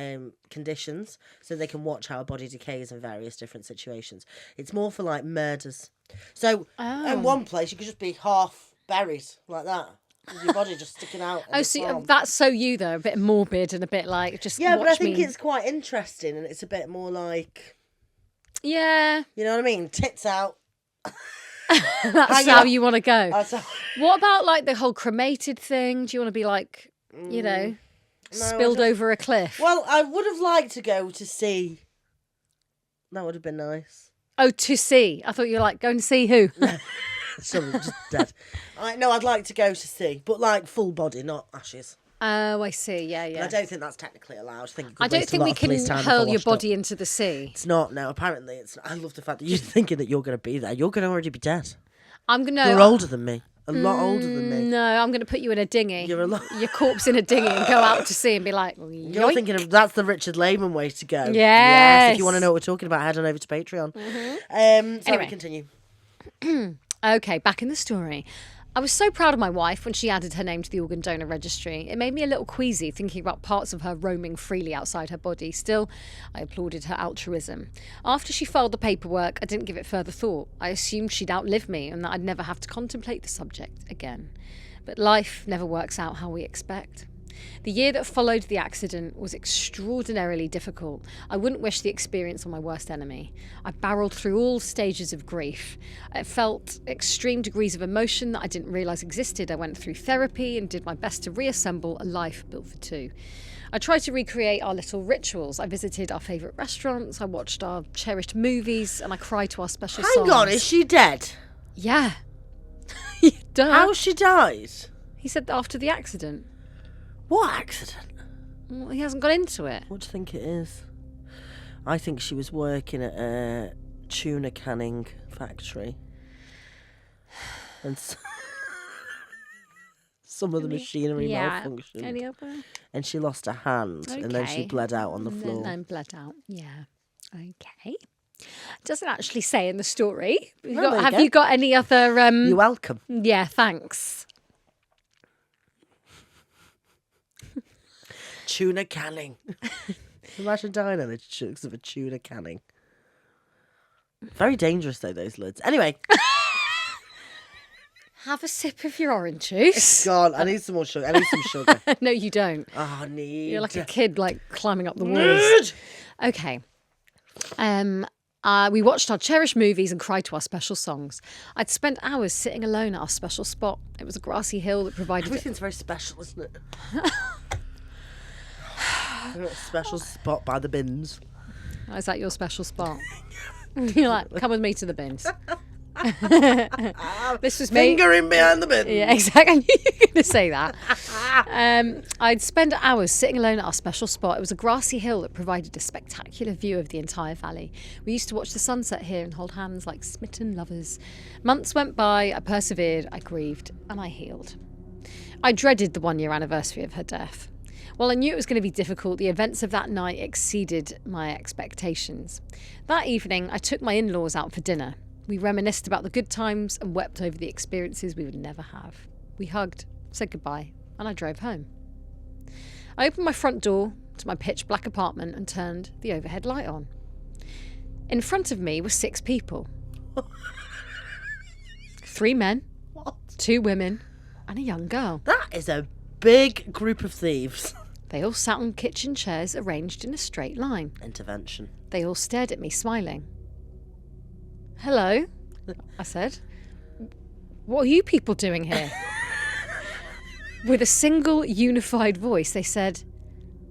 conditions so they can watch how a body decays in various different situations. It's more for, like, murders. So, in one place, you could just be half buried like that. With your body just sticking out. Oh, so that's so you, though. A bit morbid and a bit like just Yeah, but I watch think me. it's quite interesting and it's a bit more like... Yeah, You know what I mean? Tits out. that's Hang how on. you want to go. That's how... What about like the whole cremated thing? Do you want to be like, you know, spilled over a cliff? Well, I would have liked to go to see. That would have been nice. Oh, to see. I thought you were like going to see who? Someone just dead. No, I'd like to go to see, but like full body, not ashes. Oh, I see. Yeah, But yeah. I don't think that's technically allowed. I think it could I don't waste a think lot we of police can time if hurl I your washed up. body into the sea. It's not. No, apparently it's. I love the fact that you're thinking that you're going to be there. You're going to already be dead. I'm gonna. You're older than me. A lot older than me. No, I'm going to put you in a dinghy. You're a lot. Your corpse in a dinghy and go out to sea and be like, You're yoink. thinking of that's the Richard Lehman way to go. Yes. If you want to know what we're talking about, head on over to Patreon. Sorry, Anyway. continue. Okay, back in the story. I was so proud of my wife when she added her name to the organ donor registry. It made me a little queasy thinking about parts of her roaming freely outside her body. Still, I applauded her altruism. After she filed the paperwork, I didn't give it further thought. I assumed she'd outlive me and that I'd never have to contemplate the subject again. But life never works out how we expect. The year that followed the accident was extraordinarily difficult. I wouldn't wish the experience on my worst enemy. I barreled through all stages of grief. I felt extreme degrees of emotion that I didn't realise existed. I went through therapy and did my best to reassemble a life built for two. I tried to recreate our little rituals. I visited our favourite restaurants, I watched our cherished movies, and I cried to our special songs. Hang on, is she dead? Yeah. Duh. How she died? He said that after the accident. What accident? Well, he hasn't got into it. What do you think it is? I think she was working at a tuna canning factory. And some of the machinery malfunctioned. Any other? And she lost a hand. And then she Okay. bled out on the floor. And then bled out. Yeah. Okay. Doesn't actually say in the story. Have you got any other? You're welcome. Yeah. Thanks. Tuna canning. Imagine dying on the chunks of a tuna canning. Very dangerous though, those lids. Anyway. Have a sip of your orange juice. God, I need some more sugar. I need some sugar. No, you don't. Oh, I need. You're like a kid, like climbing up the walls. Okay. We watched our cherished movies and cried to our special songs. I'd spent hours sitting alone at our special spot. It was a grassy hill that provided... Everything's very special, isn't it? A special spot by the bins. Oh, is that your special spot? You're like, come with me to the bins. This was me. Fingering behind the bins. Yeah, exactly. I knew you were going to say that. I'd spend hours sitting alone at our special spot. It was a grassy hill that provided a spectacular view of the entire valley. We used to watch the sunset here and hold hands like smitten lovers. Months went by, I persevered, I grieved, and I healed. I dreaded the 1-year anniversary of her death. While I knew it was going to be difficult, the events of that night exceeded my expectations. That evening, I took my in-laws out for dinner. We reminisced about the good times and wept over the experiences we would never have. We hugged, said goodbye, and I drove home. I opened my front door to my pitch black apartment and turned the overhead light on. In front of me were 6 people. 3 men, 2 women, and a young girl. That is a big group of thieves. They all sat on kitchen chairs arranged in a straight line. Intervention. They all stared at me, smiling. Hello, I said. What are you people doing here? With a single unified voice, they said,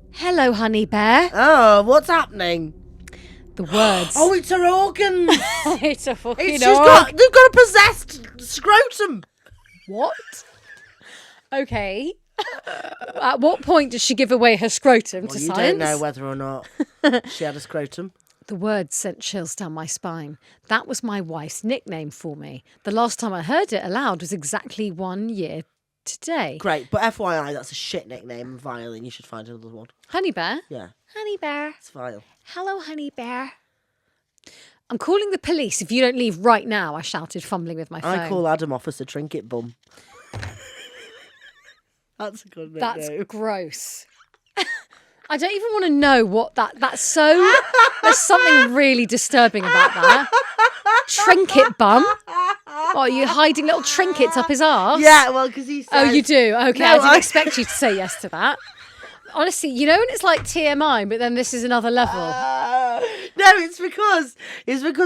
hello, honey bear. Oh, what's happening? The words. Oh, it's her organs. It's a fucking They've got a possessed scrotum. What? Okay. At what point does she give away her scrotum to You science? don't know whether or not she had a scrotum. The words sent chills down my spine. That was my wife's nickname for me. The last time I heard it aloud was exactly 1 year today. Great, but FYI, that's a shit nickname. Violin, you should find another one. Honey bear? Yeah, Honey bear. it's vile. Hello, honey bear. I'm calling the police if you don't leave right now, I shouted, fumbling with my phone. I call Adam Officer Trinket Bum. That's a good nickname. That's gross. I don't even want to know what that's so... There's something really disturbing about that. Trinket Bum? What, are you hiding little trinkets up his arse? Yeah, well, because he said... Oh, you do? Okay, No, I didn't I- expect you to say yes to that. Honestly, you know when it's like TMI, but then this is another level. No, it's because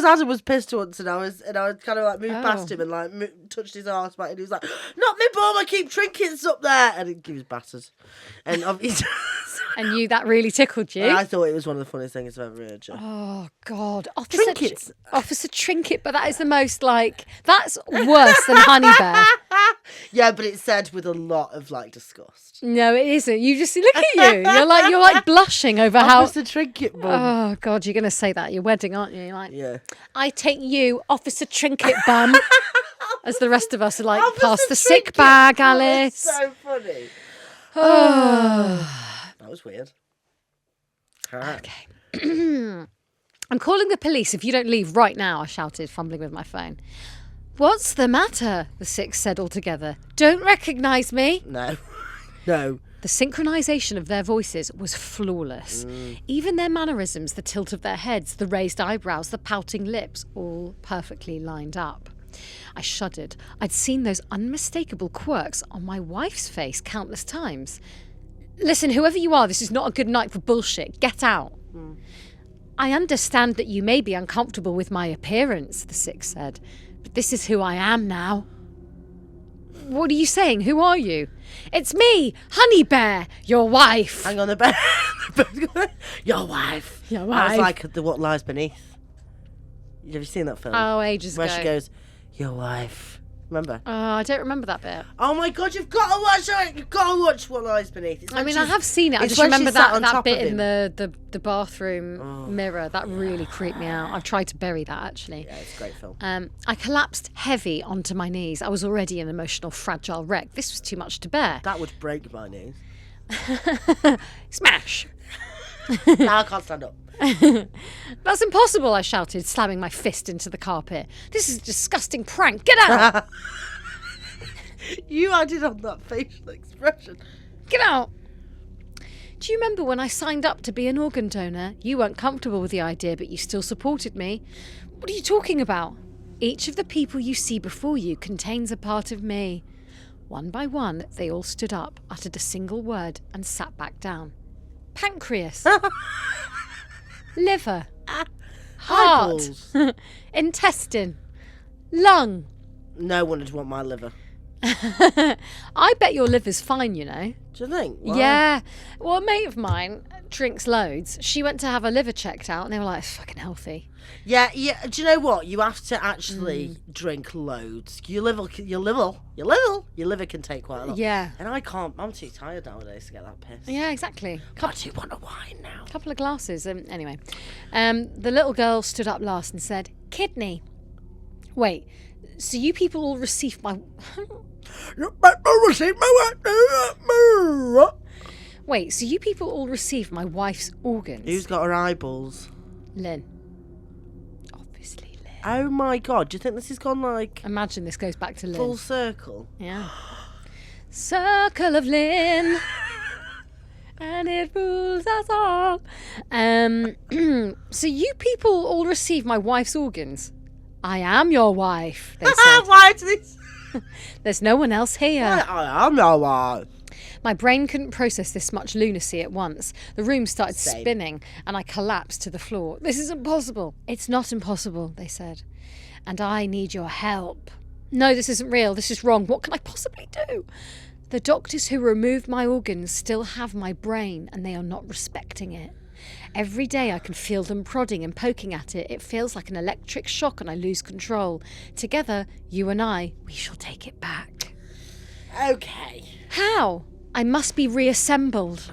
Adam was pissed once, and I was kind of like moved past him and like touched his arse back, and he was like, "Not me, bum! I keep trinkets up there," and he was battered. And obviously, And that really tickled you. I thought it was one of the funniest things I've ever heard. Jo. Oh, God. Officer Trinkets. Officer Trinket, but that is the most, like, that's worse than Honey Bear. Yeah, but it's said with a lot of like disgust. No, it isn't. You just look at you. You're like blushing over Officer Trinket Bum. Oh, God, you're going to say that at your wedding, aren't you? You're like, Yeah. I take you, Officer Trinket Bum. As the rest of us are like, Officer pass the sick Trinket bag, Bum is Alice. So funny. That was weird. Okay. I'm calling the police if you don't leave right now, I shouted, fumbling with my phone. What's the matter? The 6 said all together. Don't recognise me? No. No. The synchronisation of their voices was flawless. Even their mannerisms, the tilt of their heads, the raised eyebrows, the pouting lips, all perfectly lined up. I shuddered. I'd seen those unmistakable quirks on my wife's face countless times. Listen, whoever you are, this is not a good night for bullshit. Get out. I understand that you may be uncomfortable with my appearance, the 6 said, but this is who I am now. What are you saying? Who are you? It's me, Honey Bear, your wife. Hang on, the bear. Your wife. Your wife. That's like What Lies Beneath. Have you seen that film? Oh, ages Where ago. she goes, your wife. Remember? Oh, I don't remember that bit. Oh my God, you've got to watch it. You've got to watch What Lies Beneath. It's I when mean, I she's- have seen it. I it's just when remember she's sat on that top bit of in him. the bathroom mirror. That really creeped me out. I've tried to bury that, actually. Yeah, it's a great film. I collapsed heavy onto my knees. I was already an emotional, fragile wreck. This was too much to bear. That would break my knees. Smash! Now I can't stand up. That's impossible, I shouted, slamming my fist into the carpet. This is a disgusting prank. Get out! You added on that facial expression. Get out! Do you remember when I signed up to be an organ donor? You weren't comfortable with the idea, but you still supported me. What are you talking about? Each of the people you see before you contains a part of me. One by one, they all stood up, uttered a single word, and sat back down. Pancreas. Liver. Heart. Eyeballs. Intestine. Lung. No one would want my liver. I bet your liver's fine, you know. Do you think? Wow. Yeah. Well, a mate of mine drinks loads. She went to have her liver checked out and they were like, it's fucking healthy. Yeah. Do you know what? You have to actually drink loads. Your liver can take quite a lot. Yeah. And I can't. I'm too tired nowadays to get that pissed. Yeah, exactly. I do want a wine now. Couple of glasses. Anyway, the little girl stood up last and said, kidney. Wait, so you people all received my... Wait, so you people all received my wife's organs? Who's got her eyeballs? Lynn. Obviously Lynn. Oh my God! Do you think this has gone like Imagine this goes back to Lynn. full circle? Yeah. Circle of Lynn. And it rules us all. So you people all received my wife's organs. I am your wife, they said. Why do this? There's no one else here. I am no one. My brain couldn't process this much lunacy at once. The room started Same. spinning and I collapsed to the floor. This is impossible. It's not impossible, they said. And I need your help. No, this isn't real. This is wrong. What can I possibly do? The doctors who removed my organs still have my brain and they are not respecting it. Every day I can feel them prodding and poking at it. It feels like an electric shock and I lose control. Together, you and I, we shall take it back. Okay. How? I must be reassembled.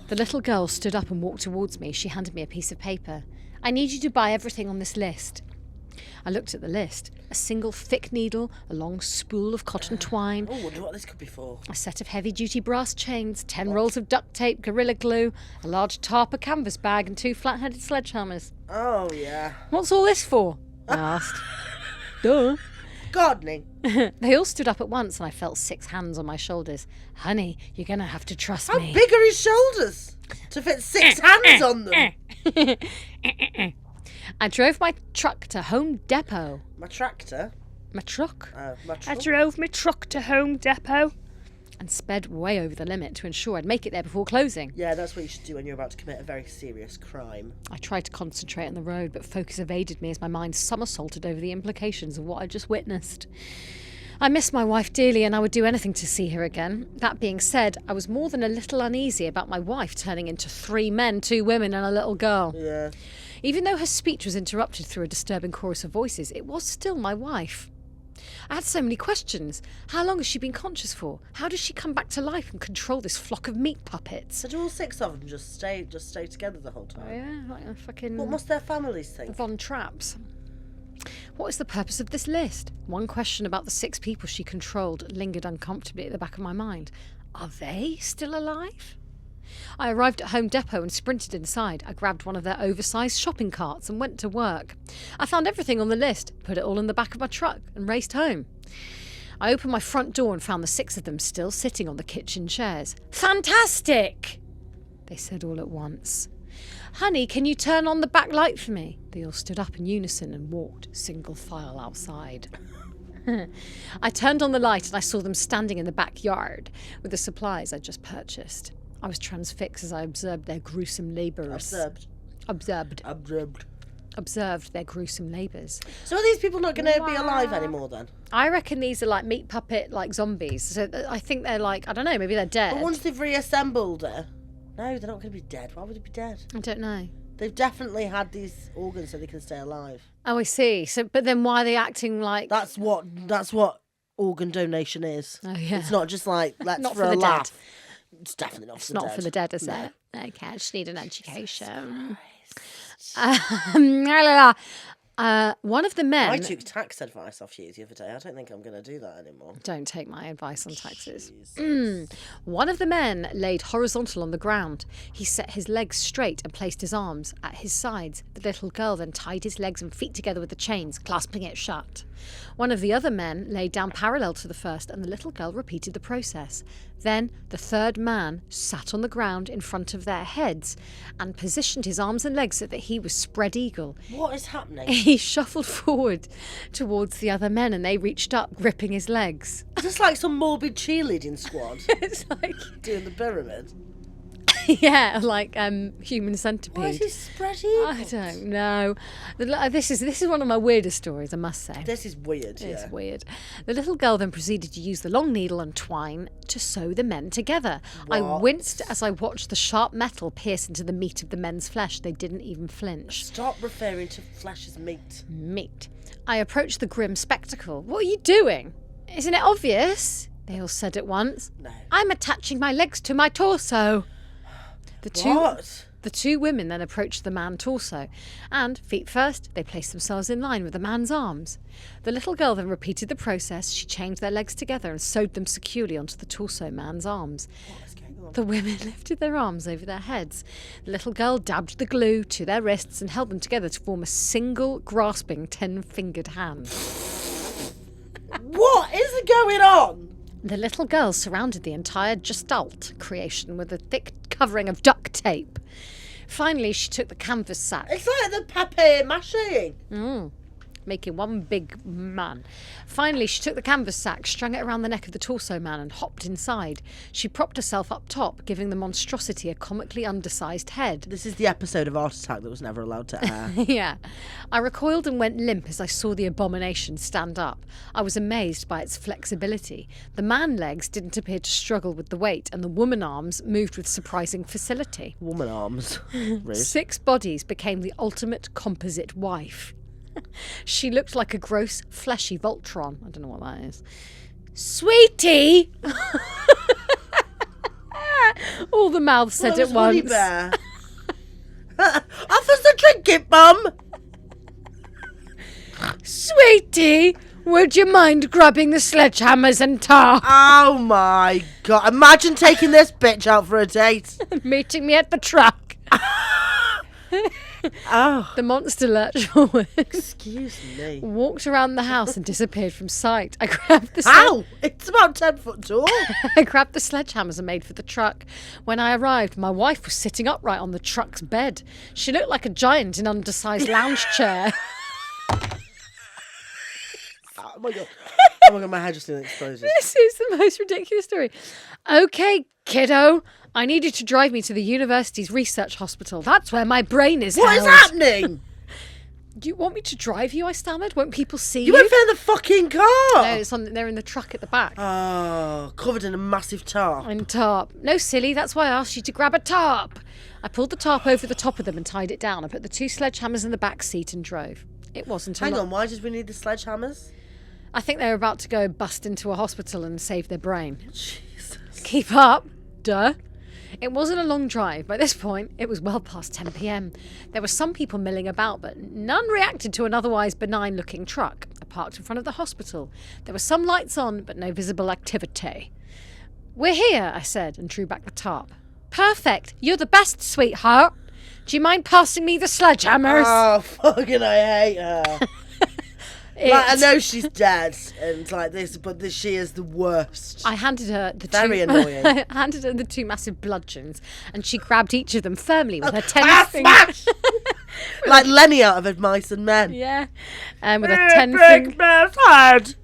The little girl stood up and walked towards me. She handed me a piece of paper. I need you to buy everything on this list. I looked at the list. A single thick needle, a long spool of cotton twine, Oh, I wonder what this could be for. a set of heavy-duty brass chains, 10 rolls of duct tape, Gorilla Glue, a large tarpa canvas bag and 2 flat-headed sledgehammers. Oh yeah. What's all this for? I asked. Duh. Gardening. They all stood up at once and I felt 6 hands on my shoulders. Honey, you're going to have to trust How me. big are his shoulders to fit 6 hands on them? I drove my truck to Home Depot. My tractor. My truck? My I truck. drove my truck to Home Depot and sped way over the limit to ensure I'd make it there before closing. Yeah, that's what you should do when you're about to commit a very serious crime. I tried to concentrate on the road, but focus evaded me as my mind somersaulted over the implications of what I'd just witnessed. I missed my wife dearly and I would do anything to see her again. That being said, I was more than a little uneasy about my wife turning into 3 men, 2 women and a little girl. Yeah. Even though her speech was interrupted through a disturbing chorus of voices, it was still my wife. I had so many questions. How long has she been conscious for? How does she come back to life and control this flock of meat puppets? So do all 6 of them just stay together the whole time? Yeah, like a fucking What must their families think? Von Traps. What is the purpose of this list? One question about the 6 people she controlled lingered uncomfortably at the back of my mind. Are they still alive? I arrived at Home Depot and sprinted inside. I grabbed one of their oversized shopping carts and went to work. I found everything on the list, put it all in the back of my truck and raced home. I opened my front door and found the 6 of them still sitting on the kitchen chairs. Fantastic! They said all at once. Honey, can you turn on the back light for me? They all stood up in unison and walked single file outside. I turned on the light and I saw them standing in the backyard with the supplies I'd just purchased. I was transfixed as I observed their gruesome labours. Observed their gruesome labours. So are these people not going to be alive anymore then? I reckon these are like meat puppet, like zombies. So I think they're like, I don't know, maybe they're dead. But once they've reassembled her, no, they're not going to be dead. Why would they be dead? I don't know. They've definitely had these organs so they can stay alive. Oh, I see. So, but then why are they acting like... That's what organ donation is. Oh, yeah. It's not just like, let's Not for for a the laugh. dead. It's definitely not It's for the not dead. for the dead, is No. it? Okay, I just need an education. One of the men... I took tax advice off you the other day. I don't think I'm going to do that anymore. Don't take my advice on taxes. Jesus. One of the men laid horizontal on the ground. He set his legs straight and placed his arms at his sides. The little girl then tied his legs and feet together with the chains, clasping it shut. One of the other men laid down parallel to the first, and the little girl repeated the process. Then the third man sat on the ground in front of their heads and positioned his arms and legs so that he was spread eagle. What is happening? He shuffled forward towards the other men and they reached up, gripping his legs. Is this like some morbid cheerleading squad It's like, doing the pyramid? yeah, like Human Centipede. Why is he spread eagle? I don't know. This is one of my weirdest stories, I must say. This is weird, yeah. It's weird. The little girl then proceeded to use the long needle and twine to sew the men together. I What? winced as I watched the sharp metal pierce into the meat of the men's flesh. They didn't even flinch. Stop referring to flesh as meat. Meat. I approached the grim spectacle. What are you doing? Isn't it obvious? They all said at once. No. I'm attaching my legs to my torso. What? The 2 women then approached the man torso, and, feet first, they placed themselves in line with the man's arms. The little girl then repeated the process. She chained their legs together and sewed them securely onto the torso man's arms. What is going on? The women lifted their arms over their heads. The little girl dabbed the glue to their wrists and held them together to form a single, grasping, 10-fingered hand. What is going on? The little girl surrounded the entire gestalt creation with a thick covering of duct tape. Finally, she took the canvas sack. It's like the papier-mâché. Making one big man. Finally, she took the canvas sack, strung it around the neck of the torso man and hopped inside. She propped herself up top, giving the monstrosity a comically undersized head. This is the episode of Art Attack that was never allowed to air. Yeah. I recoiled and went limp as I saw the abomination stand up. I was amazed by its flexibility. The man legs didn't appear to struggle with the weight, and the woman arms moved with surprising facility. Woman arms. Rude. 6 bodies became the ultimate composite wife. She looked like a gross, fleshy Voltron. I don't know what that is. Sweetie! All the mouths said Well, it at was Honey once. Bear. Officer Trinket Bum! Sweetie, would you mind grabbing the sledgehammers and tar? Oh my god. Imagine taking this bitch out for a date. Meeting me at the truck. Oh. The monster lurched forward, Excuse me. walked around the house and disappeared from sight. I grabbed the Ow! It's about 10 foot tall. I grabbed the sledgehammers and made for the truck. When I arrived, my wife was sitting upright on the truck's bed. She looked like a giant in an undersized lounge chair. Oh my god. Oh my god, my head just explodes. This is the most ridiculous story. Okay, kiddo, I need you to drive me to the university's research hospital. That's where my brain is What is held. happening? Do you want me to drive you? I stammered. Won't people see You won't fit in the fucking car. No, they're in the truck at the back. Oh, covered in a massive tarp. And tarp. No, silly, that's why I asked you to grab a tarp. I pulled the tarp over the top of them and tied it down. I put the 2 sledgehammers in the back seat and drove. It wasn't a Hang lot. on, why did we need the sledgehammers? I think they were about to go bust into a hospital and save their brain. Jesus. Keep up. Duh. It wasn't a long drive. By this point, it was well past 10 p.m. There were some people milling about, but none reacted to an otherwise benign-looking truck. I parked in front of the hospital. There were some lights on, but no visible activity. We're here, I said, and drew back the tarp. Perfect. You're the best, sweetheart. Do you mind passing me the sledgehammers? Oh, fucking I hate her. Like, I know she's dead and like this, but she is the worst. I handed her the Very two. annoying. I handed her the 2 massive bludgeons, and she grabbed each of them firmly with her 10 smash! Like Lenny out of Mice and Men. Yeah, with a 10 finger head.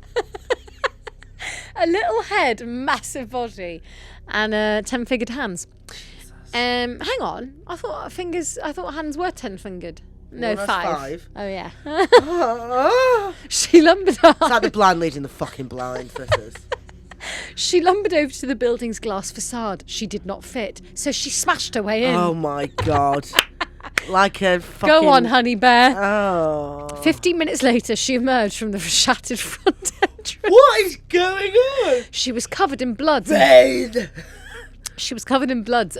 a little head, massive body, and 10-fingered hands. Hang on, I thought hands were 10-fingered. No, Well, that's 5. Oh yeah. Oh. She lumbered It's like the blind leading the fucking blind. This is. She lumbered over to the building's glass facade. She did not fit, so she smashed her way in. Oh my god. Like a fucking. Go on, honey bear. Oh. 15 minutes later, she emerged from the shattered front entrance. What is going on? She was covered in blood. Rain. She was covered in blood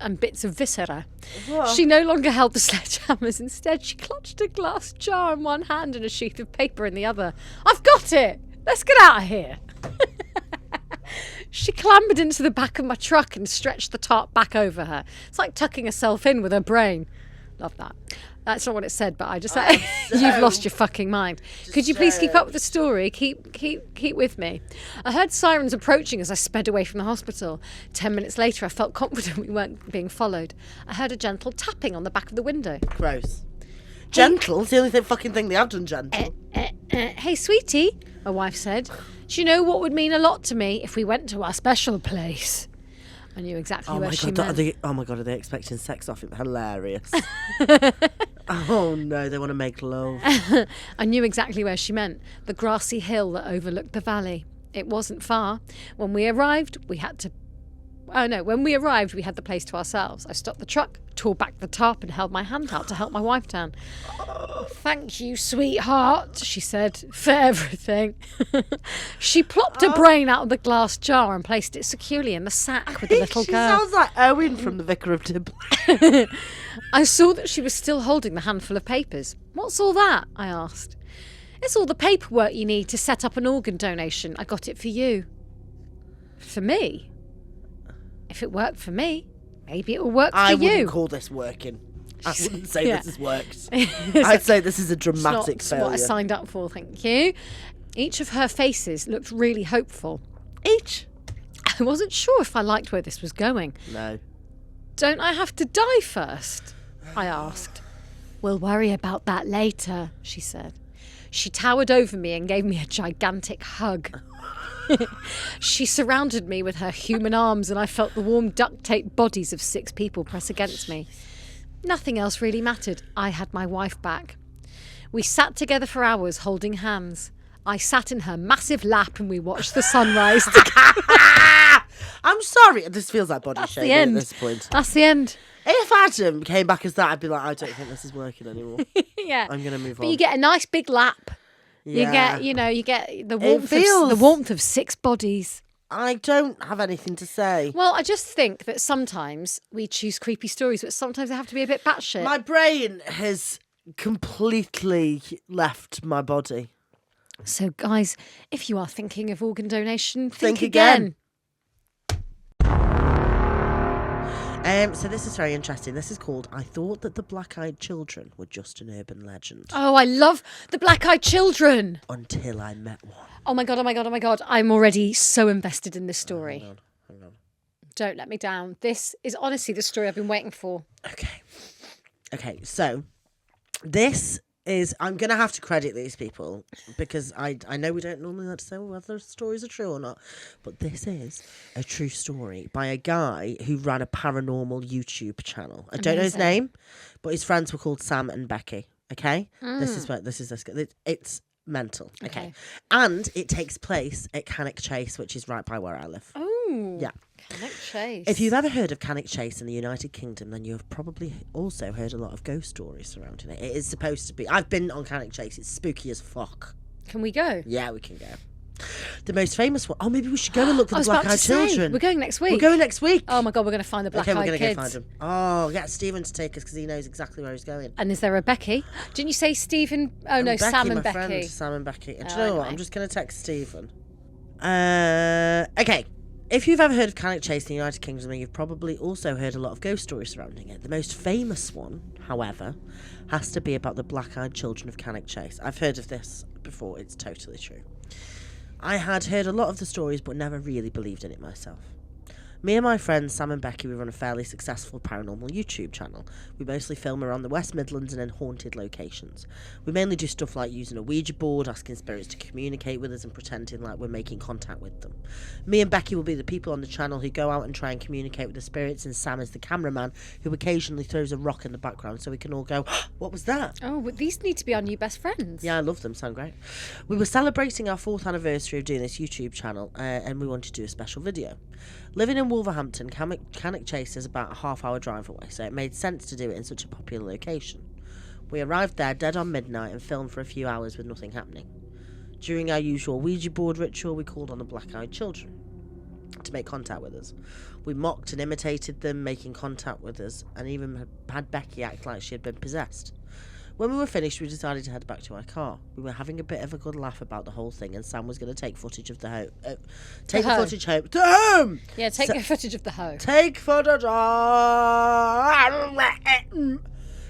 and bits of viscera. What? She no longer held the sledgehammers. Instead, she clutched a glass jar in one hand and a sheath of paper in the other. I've got it! Let's get out of here. She clambered into the back of my truck and stretched the tarp back over her. It's like tucking herself in with her brain. Love that. That's not what it said, but I just said, you've lost your fucking mind. Could you please keep up with the story? Keep with me. I heard sirens approaching as I sped away from the hospital. 10 minutes later, I felt confident we weren't being followed. I heard a gentle tapping on the back of the window. Gross. Gentle? It's the only fucking thing they have done gentle. Hey, sweetie, my wife said. Do you know what would mean a lot to me if we went to our special place? I knew exactly where she meant. Oh my god, are they expecting sex off him? Hilarious. Oh no, they want to make love. I knew exactly where she meant. The grassy hill that overlooked the valley. It wasn't far. When we arrived, we had the place to ourselves. I stopped the truck, tore back the tarp and held my hand out to help my wife down. Thank you, sweetheart, she said, for everything. She plopped her brain out of the glass jar and placed it securely in the sack with the little She girl. sounds like Owen from The Vicar of Dibley. I saw that she was still holding the handful of papers. What's all that? I asked. It's all the paperwork you need to set up an organ donation. I got it for you. For me? If it worked for me, maybe it will work for you. I wouldn't call this working. I wouldn't say this has worked. I'd say this is a dramatic It's failure. not what I signed up for, thank you. Each of her faces looked really hopeful. Each? I wasn't sure if I liked where this was going. No. Don't I have to die first? I asked. We'll worry about that later, she said. She towered over me and gave me a gigantic hug. She surrounded me with her human arms and I felt the warm duct-tape bodies of 6 people press against me. Nothing else really mattered. I had my wife back. We sat together for hours holding hands. I sat in her massive lap and we watched the sunrise together. I'm sorry. This feels like body That's the shaming end. at this point. That's the end. If Adam came back as that, I'd be like, I don't think this is working anymore. Yeah. I'm going to move But on. you get a nice big lap. Yeah. You get the feels- warmth of 6 bodies. I don't have anything to say. Well, I just think that sometimes we choose creepy stories, but sometimes they have to be a bit batshit. My brain has completely left my body. So, guys, if you are thinking of organ donation, Think think again. again. So this is very interesting. This is called I Thought That the Black-Eyed Children Were Just an Urban Legend. Oh, I love the black-eyed children. Until I met one. Oh my God, oh my God, oh my God. I'm already so invested in this story. Hang on. Don't let me down. This is honestly the story I've been waiting for. Okay, so this is, I'm going to have to credit these people because I know we don't normally like to say whether stories are true or not, but this is a true story by a guy who ran a paranormal YouTube channel. I don't know his Amazing. name, but his friends were called Sam and Becky. Okay, it's mental. Okay, and it takes place at Cannock Chase, which is right by where I live. Oh, Yeah. Cannock Chase. If you've ever heard of Cannock Chase in the United Kingdom, then you've probably also heard a lot of ghost stories surrounding it. It is supposed to be. I've been on Cannock Chase. It's spooky as fuck. Can we go? Yeah, we can go. The most famous one. Oh, maybe we should go and look for I the was about Black-Eyed to say, Children. we're going next week. We're going next week. Oh my God, we're going to find the black-eyed Okay, we're going to kids. go find them. Oh, get Stephen to take us because he knows exactly where he's going. And is there a Becky? Didn't you say Stephen? Oh no, Becky, Sam and my Becky. friend, Sam and Becky. And do Oh, you know what? anyway. I'm just going to text Stephen. Okay. If you've ever heard of Cannock Chase in the United Kingdom, you've probably also heard a lot of ghost stories surrounding it. The most famous one, however, has to be about the black-eyed children of Cannock Chase. I've heard of this before, it's totally true. I had heard a lot of the stories but never really believed in it myself. Me and my friends Sam and Becky, we run a fairly successful paranormal YouTube channel. We mostly film around the West Midlands and in haunted locations. We mainly do stuff like using a Ouija board, asking spirits to communicate with us and pretending like we're making contact with them. Me and Becky will be the people on the channel who go out and try and communicate with the spirits, and Sam is the cameraman who occasionally throws a rock in the background so we can all go, what was that? Oh, but these need to be our new best friends. Yeah, I love them, sound great. We were celebrating our 4th anniversary of doing this YouTube channel and we wanted to do a special video. Living in Wolverhampton, Cannock Chase is about a half-hour drive away, so it made sense to do it in such a popular location. We arrived there dead on midnight and filmed for a few hours with nothing happening. During our usual Ouija board ritual, we called on the black-eyed children to make contact with us. We mocked and imitated them, making contact with us, and even had Becky act like she had been possessed. When we were finished, we decided to head back to our car. We were having a bit of a good laugh about the whole thing, and Sam was going to take footage of the home. Take the footage home. To home! Yeah, take footage of the hoe. Take footage.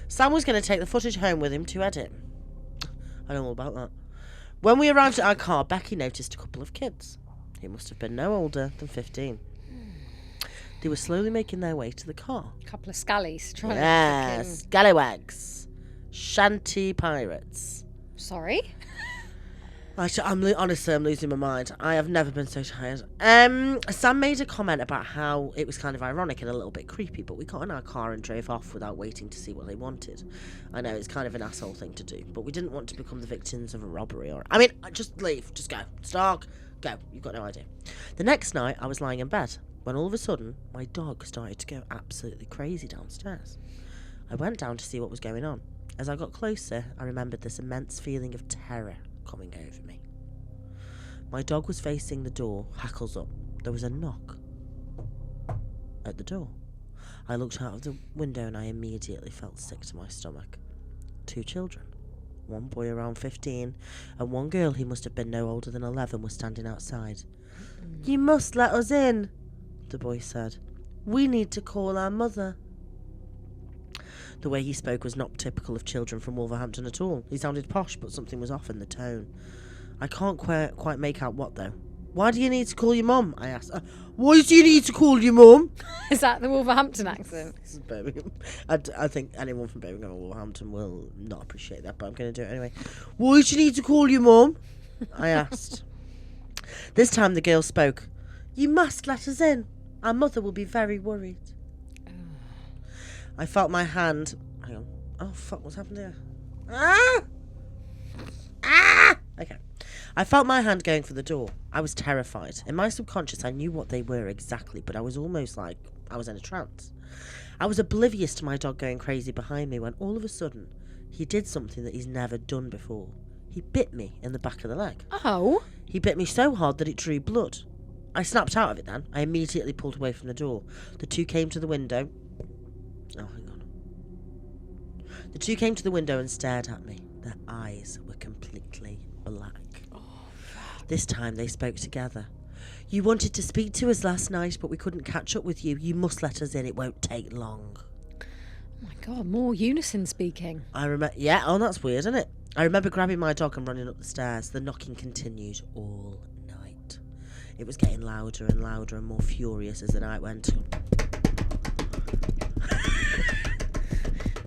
Sam was going to take the footage home with him to edit. I know all about that. When we arrived at our car, Becky noticed a couple of kids. Who must have been no older than 15. They were slowly making their way to the car. A couple of scallies trying Yes, to scallywags. Shanty pirates. Sorry? Honestly, I'm losing my mind. I have never been so tired. Sam made a comment about how it was kind of ironic and a little bit creepy, but we got in our car and drove off without waiting to see what they wanted. I know, it's kind of an asshole thing to do, but we didn't want to become the victims of a robbery just leave. Just go. Stark, go. You've got no idea. The next night, I was lying in bed when all of a sudden, my dog started to go absolutely crazy downstairs. I went down to see what was going on. As I got closer, I remembered this immense feeling of terror coming over me. My dog was facing the door, hackles up. There was a knock at the door. I looked out of the window and I immediately felt sick to my stomach. 2 children, one boy around 15 and one girl who must have been no older than 11 was standing outside. "You must let us in," the boy said. "We need to call our mother." The way he spoke was not typical of children from Wolverhampton at all. He sounded posh, but something was off in the tone. I can't quite make out what, though. "Why do you need to call your mum?" I asked. "Why do you need to call your mum?" Is that the Wolverhampton accent? This is Birmingham. I think anyone from Birmingham or Wolverhampton will not appreciate that, but I'm going to do it anyway. "Why do you need to call your mum?" I asked. This time the girl spoke. "You must let us in. Our mother will be very worried." I felt my hand... Hang on. Oh, fuck, what's happened here? Okay. I felt my hand going for the door. I was terrified. In my subconscious, I knew what they were exactly, but I was almost like I was in a trance. I was oblivious to my dog going crazy behind me when all of a sudden, he did something that he's never done before. He bit me in the back of the leg. Oh? He bit me so hard that it drew blood. I snapped out of it then. I immediately pulled away from the door. The two came to the window... Oh, hang on. The two came to the window and stared at me. Their eyes were completely black. This time they spoke together. "You wanted to speak to us last night, but we couldn't catch up with you. You must let us in. It won't take long." Oh my God, more unison speaking. I remember... Yeah, oh, that's weird, isn't it? I remember grabbing my dog and running up the stairs. The knocking continued all night. It was getting louder and louder and more furious as the night went on.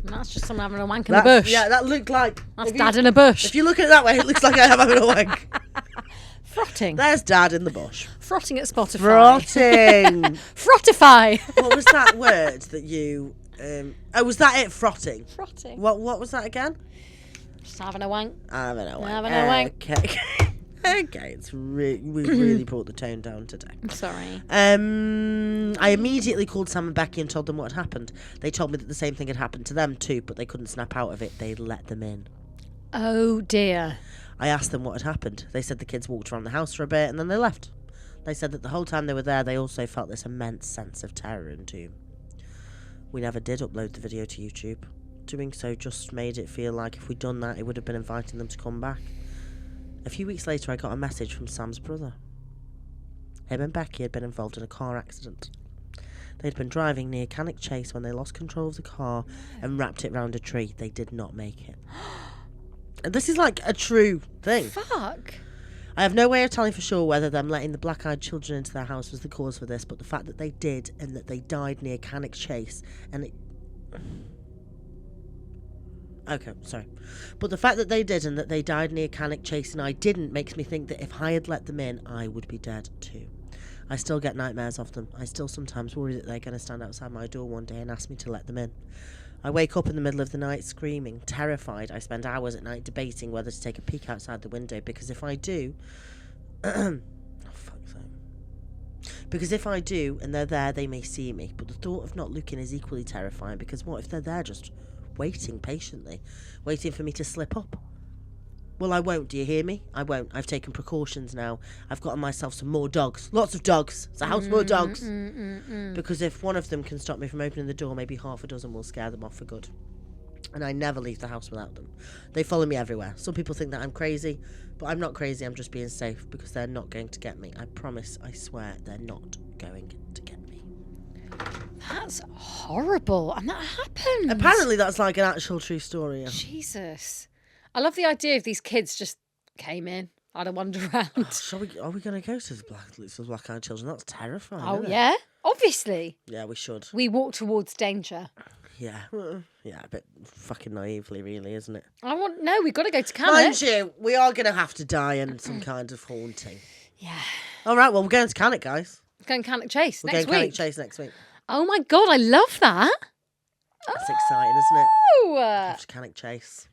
That's just someone having a wank in the bush. Yeah, that looked like... That's Dad in a bush. If you look at it that way, it looks like I am having a wank. Frotting. There's Dad in the bush. Frotting at Spotify. Frotting. Frottify. What was that word that you... was that it? Frotting? Frotting. What was that again? Just having a wank. Having a wank. Having a wank. Okay. Okay, we really brought the tone down today. I'm sorry. I immediately called Sam and Becky and told them what had happened. They told me that the same thing had happened to them too, but they couldn't snap out of it. They let them in. Oh dear. I asked them what had happened. They said the kids walked around the house for a bit and then they left. They said that the whole time they were there, they also felt this immense sense of terror and doom. We never did upload the video to YouTube. Doing so just made it feel like if we'd done that, it would have been inviting them to come back. A few weeks later, I got a message from Sam's brother. Him and Becky had been involved in a car accident. They'd been driving near Cannock Chase when they lost control of the car and wrapped it round a tree. They did not make it. And this is like a true thing. Fuck. I have no way of telling for sure whether them letting the black-eyed children into their house was the cause for this, but the fact that they did and that they died near Cannock Chase and it... Okay, sorry. But the fact that they did and that they died near Cannock Chase and I didn't makes me think that if I had let them in, I would be dead too. I still get nightmares of them. I still sometimes worry that they're going to stand outside my door one day and ask me to let them in. I wake up in the middle of the night screaming, terrified. I spend hours at night debating whether to take a peek outside the window, because if I do... oh, fuck's sake. Because if I do, and they're there, they may see me. But the thought of not looking is equally terrifying, because what if they're there just waiting patiently, waiting for me to slip up? Well, I won't, do you hear me? I won't. I've taken precautions now. I've gotten myself some more dogs. Lots of dogs. It's a house full of dogs. Because if one of them can stop me from opening the door, maybe half a dozen will scare them off for good. And I never leave the house without them. They follow me everywhere. Some people think that I'm crazy, but I'm not crazy. I'm just being safe, because they're not going to get me. I promise, I swear, they're not going to get me. That's horrible. And that happened. Apparently that's like an actual true story. Yeah. Jesus. I love the idea of these kids just came in. I had to wander around. Are we going to go to the black-eyed children? That's terrifying. Oh, isn't it? yeah? Obviously. Yeah, we should. We walk towards danger. Yeah. Yeah, a bit fucking naively, really, isn't it? No, we've got to go to Cannock. Mind you, we are going to have to die in some kind of haunting. Yeah. All right, well, we're going to Cannock, guys. Going Cannock Chase We're next going week. Cannock Chase next week. Oh, my God, I love that. That's exciting, isn't it? Oh, After Cannock Chase.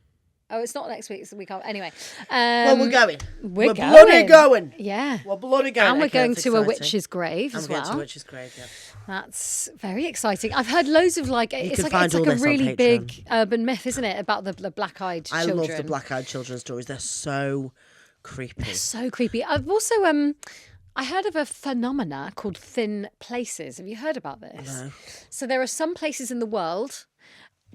oh, it's not next week, it's the week after. Anyway. Well, we're going. We're going. bloody going. Yeah. We're bloody going. And we're Okay, going that's to a exciting. witch's grave I'm as going well. to a witch's grave, yeah. That's very exciting. I've heard loads of it's can like find all a this on really Patreon. big urban myth, isn't it, about the black-eyed I children. love the black-eyed children stories. They're so creepy. They're so creepy. I've also I heard of a phenomena called thin places. Have you heard about this? No. So there are some places in the world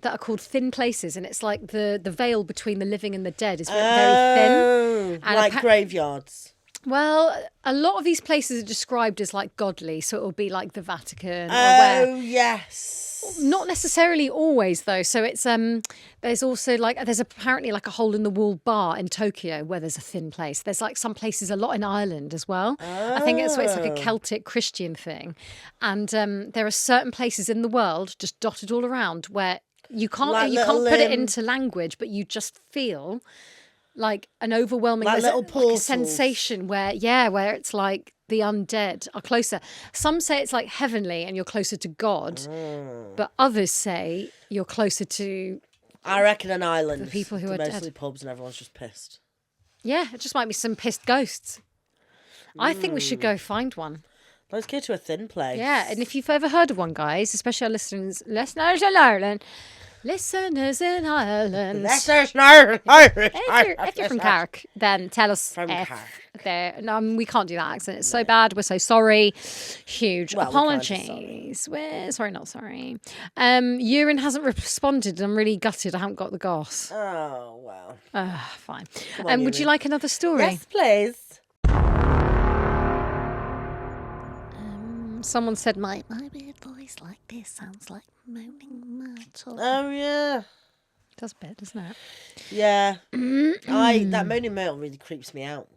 that are called thin places, and it's like the veil between the living and the dead is very thin. And Like graveyards. Well, a lot of these places are described as like godly, so it'll be like the Vatican or where. Oh, yes. Not necessarily always though. So it's there's also there's apparently like a hole in the wall bar in Tokyo where there's a thin place. There's like some places a lot in Ireland as well. I think it's like a Celtic Christian thing. And there are certain places in the world just dotted all around where you can't put it into language, but you just feel like an overwhelming Like little like a portals. sensation where it's like the undead are closer. Some say it's like heavenly and you're closer to God, but others say you're closer to I reckon an island. the people who are mostly dead. pubs and everyone's just pissed. Yeah, it just might be some pissed ghosts. I think we should go find one. Let's go to a thin place. Yeah, and if you've ever heard of one, guys, especially our listeners in Ireland, if you're from Carrick, then tell us. From if Carrick. there. No, we can't do that accent. It's so bad. We're so sorry. Huge Well, we're kind of apologies. We're sorry, not sorry. Urine hasn't responded. I'm really gutted. I haven't got the goss. Oh, well. Fine. on, Would you Urine. like another story? Yes, please. Someone said my weird voice like this sounds like moaning Myrtle. Oh, yeah. It does a bit, doesn't it? Yeah. That moaning myrtle really creeps me out.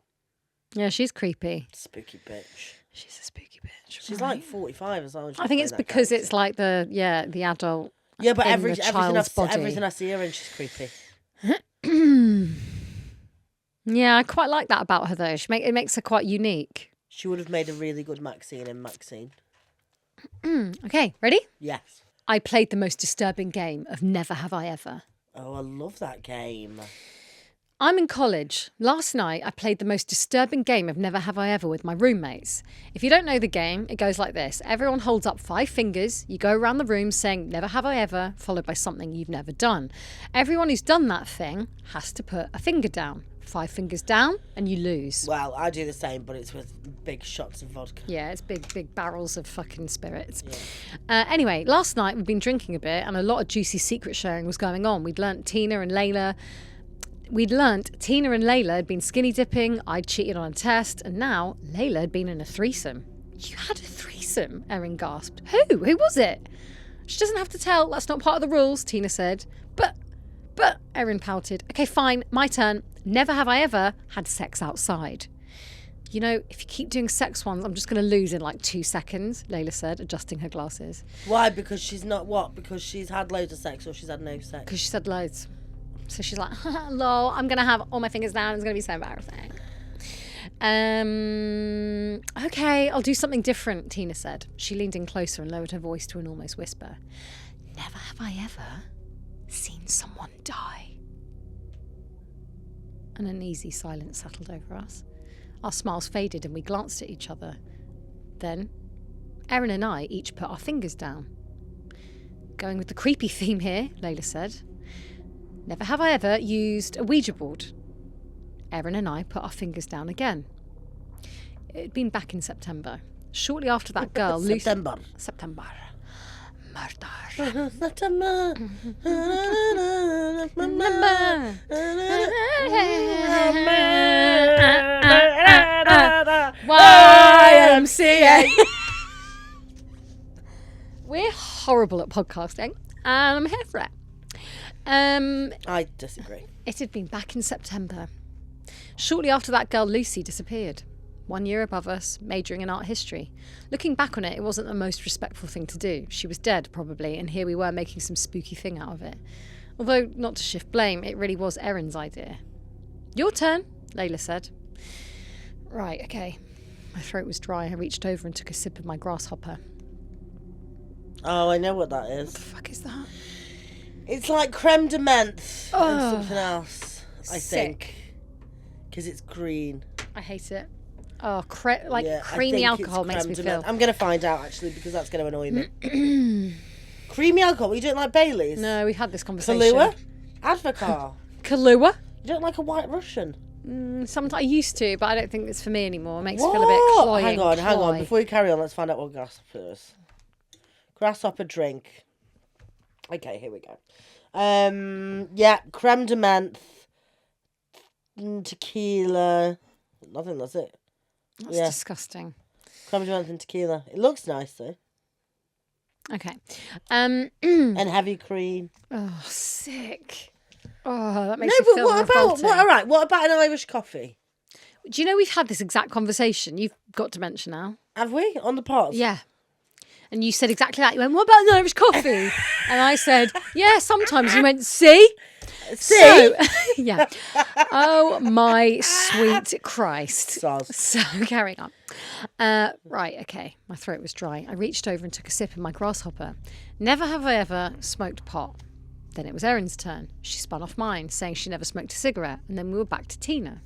Yeah, she's creepy. Spooky bitch. She's a spooky bitch. She's right? like 45 as well. I think it's because it's like the adult. Yeah, but in everything child's body. I see her in, she's creepy. Yeah, I quite like that about her though. It makes her quite unique. She would have made a really good Maxine in Maxine. Okay, ready? Yes. I played the most disturbing game of Never Have I Ever. Oh, I love that game. I'm in college. Last night, I played the most disturbing game of Never Have I Ever with my roommates. If you don't know the game, it goes like this. Everyone holds up 5 fingers. You go around the room saying, Never have I ever, followed by something you've never done. Everyone who's done that thing has to put a finger down. 5 fingers down, and you lose. Well, I do the same, but it's with big shots of vodka. Yeah, it's big barrels of fucking spirits. Yeah. Anyway, last night we'd been drinking a bit, and a lot of juicy secret sharing was going on. We'd learnt Tina and Layla had been skinny dipping, I'd cheated on a test, and now Layla had been in a threesome. You had a threesome, Erin gasped. Who? Who was it? She doesn't have to tell. That's not part of the rules, Tina said. But, Erin pouted. Okay, fine, my turn. Never have I ever had sex outside. You know, if you keep doing sex ones, I'm just going to lose in like 2 seconds, Layla said, adjusting her glasses. Why? Because she's not what? Because she's had loads of sex or she's had no sex? Because she said loads. So she's like, lol, I'm going to have all my fingers down. It's going to be so embarrassing. Okay, I'll do something different, Tina said. She leaned in closer and lowered her voice to an almost whisper. Never have I ever seen someone die. An uneasy silence settled over us. Our smiles faded and we glanced at each other. Then, Erin and I each put our fingers down. Going with the creepy theme here, Layla said. Never have I ever used a Ouija board. Erin and I put our fingers down again. It had been back in September. Shortly after that girl, September. Murder. September. YMCA. We're horrible at podcasting, and I'm here for it. I disagree. It had been back in September. Shortly after that girl Lucy disappeared. 1 year above us, majoring in art history. Looking back on it, it wasn't the most respectful thing to do. She was dead, probably, and here we were making some spooky thing out of it. Although, not to shift blame, it really was Erin's idea. Your turn, Layla said. Right, okay. My throat was dry. I reached over and took a sip of my grasshopper. Oh, I know what that is. What the fuck is that? It's like creme de menthe and Oh, something else, I think. Because it's green. I hate it. Oh, Yeah, I creamy think alcohol it's makes creme me de feel. menthe. I'm going to find out, actually, because that's going to annoy me. Creamy alcohol? You don't like Bailey's? No, we had this conversation. Kahlua? Advocar? Kahlua? You don't like a White Russian? Sometimes I used to, but I don't think it's for me anymore. It makes me feel a bit cloying. Hang on. Before you carry on, let's find out what grasshopper is. Grasshopper drink. Okay, here we go. Yeah, creme de menthe, tequila. I think that's it. That's Yeah. disgusting. Creme de menthe and tequila. It looks nice though. Okay. And heavy cream. Oh, sick. Oh, that makes No, me but feel what about revolting. what about an Irish coffee? Do you know we've had this exact conversation? You've got dementia now. Have we on the pod? Yeah. And you said exactly that. You went, what about an Irish coffee? And I said, yeah, sometimes. You went, see? See? So, yeah. Oh, my sweet Christ. Soz. So, carrying on. Right, okay. My throat was dry. I reached over and took a sip of my grasshopper. Never have I ever smoked pot. Then it was Erin's turn. She spun off mine, saying she never smoked a cigarette, and then we were back to Tina.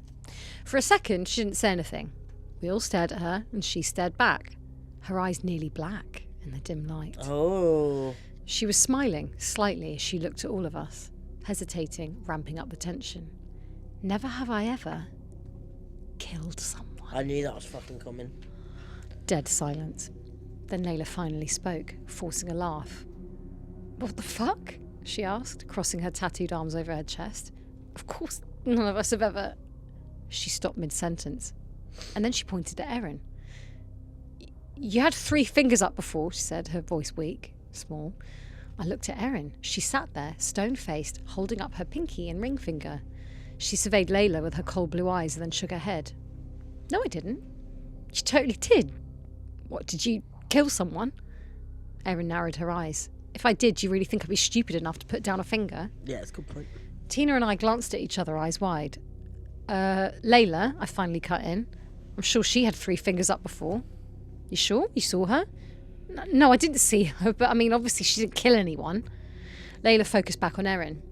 For a second, she didn't say anything. We all stared at her, and she stared back, her eyes nearly black in the dim light. Oh. She was smiling slightly as she looked at all of us, hesitating, ramping up the tension. Never have I ever killed someone. I knew that was fucking coming. Dead silence. Then Layla finally spoke, forcing a laugh. What the fuck? She asked, crossing her tattooed arms over her chest. Of course, none of us have ever... She stopped mid-sentence, and then she pointed at Erin. You had 3 fingers up before, she said, her voice weak, small. I looked at Erin. She sat there, stone-faced, holding up her pinky and ring finger. She surveyed Layla with her cold blue eyes and then shook her head. No, I didn't. You totally did. What, did you kill someone? Erin narrowed her eyes. If I did, do you really think I'd be stupid enough to put down a finger? Yeah, it's a good point. Tina and I glanced at each other, eyes wide. Layla, I finally cut in. I'm sure she had 3 fingers up before. You sure? You saw her? No, I didn't see her, but I mean, obviously she didn't kill anyone. Layla focused back on Erin.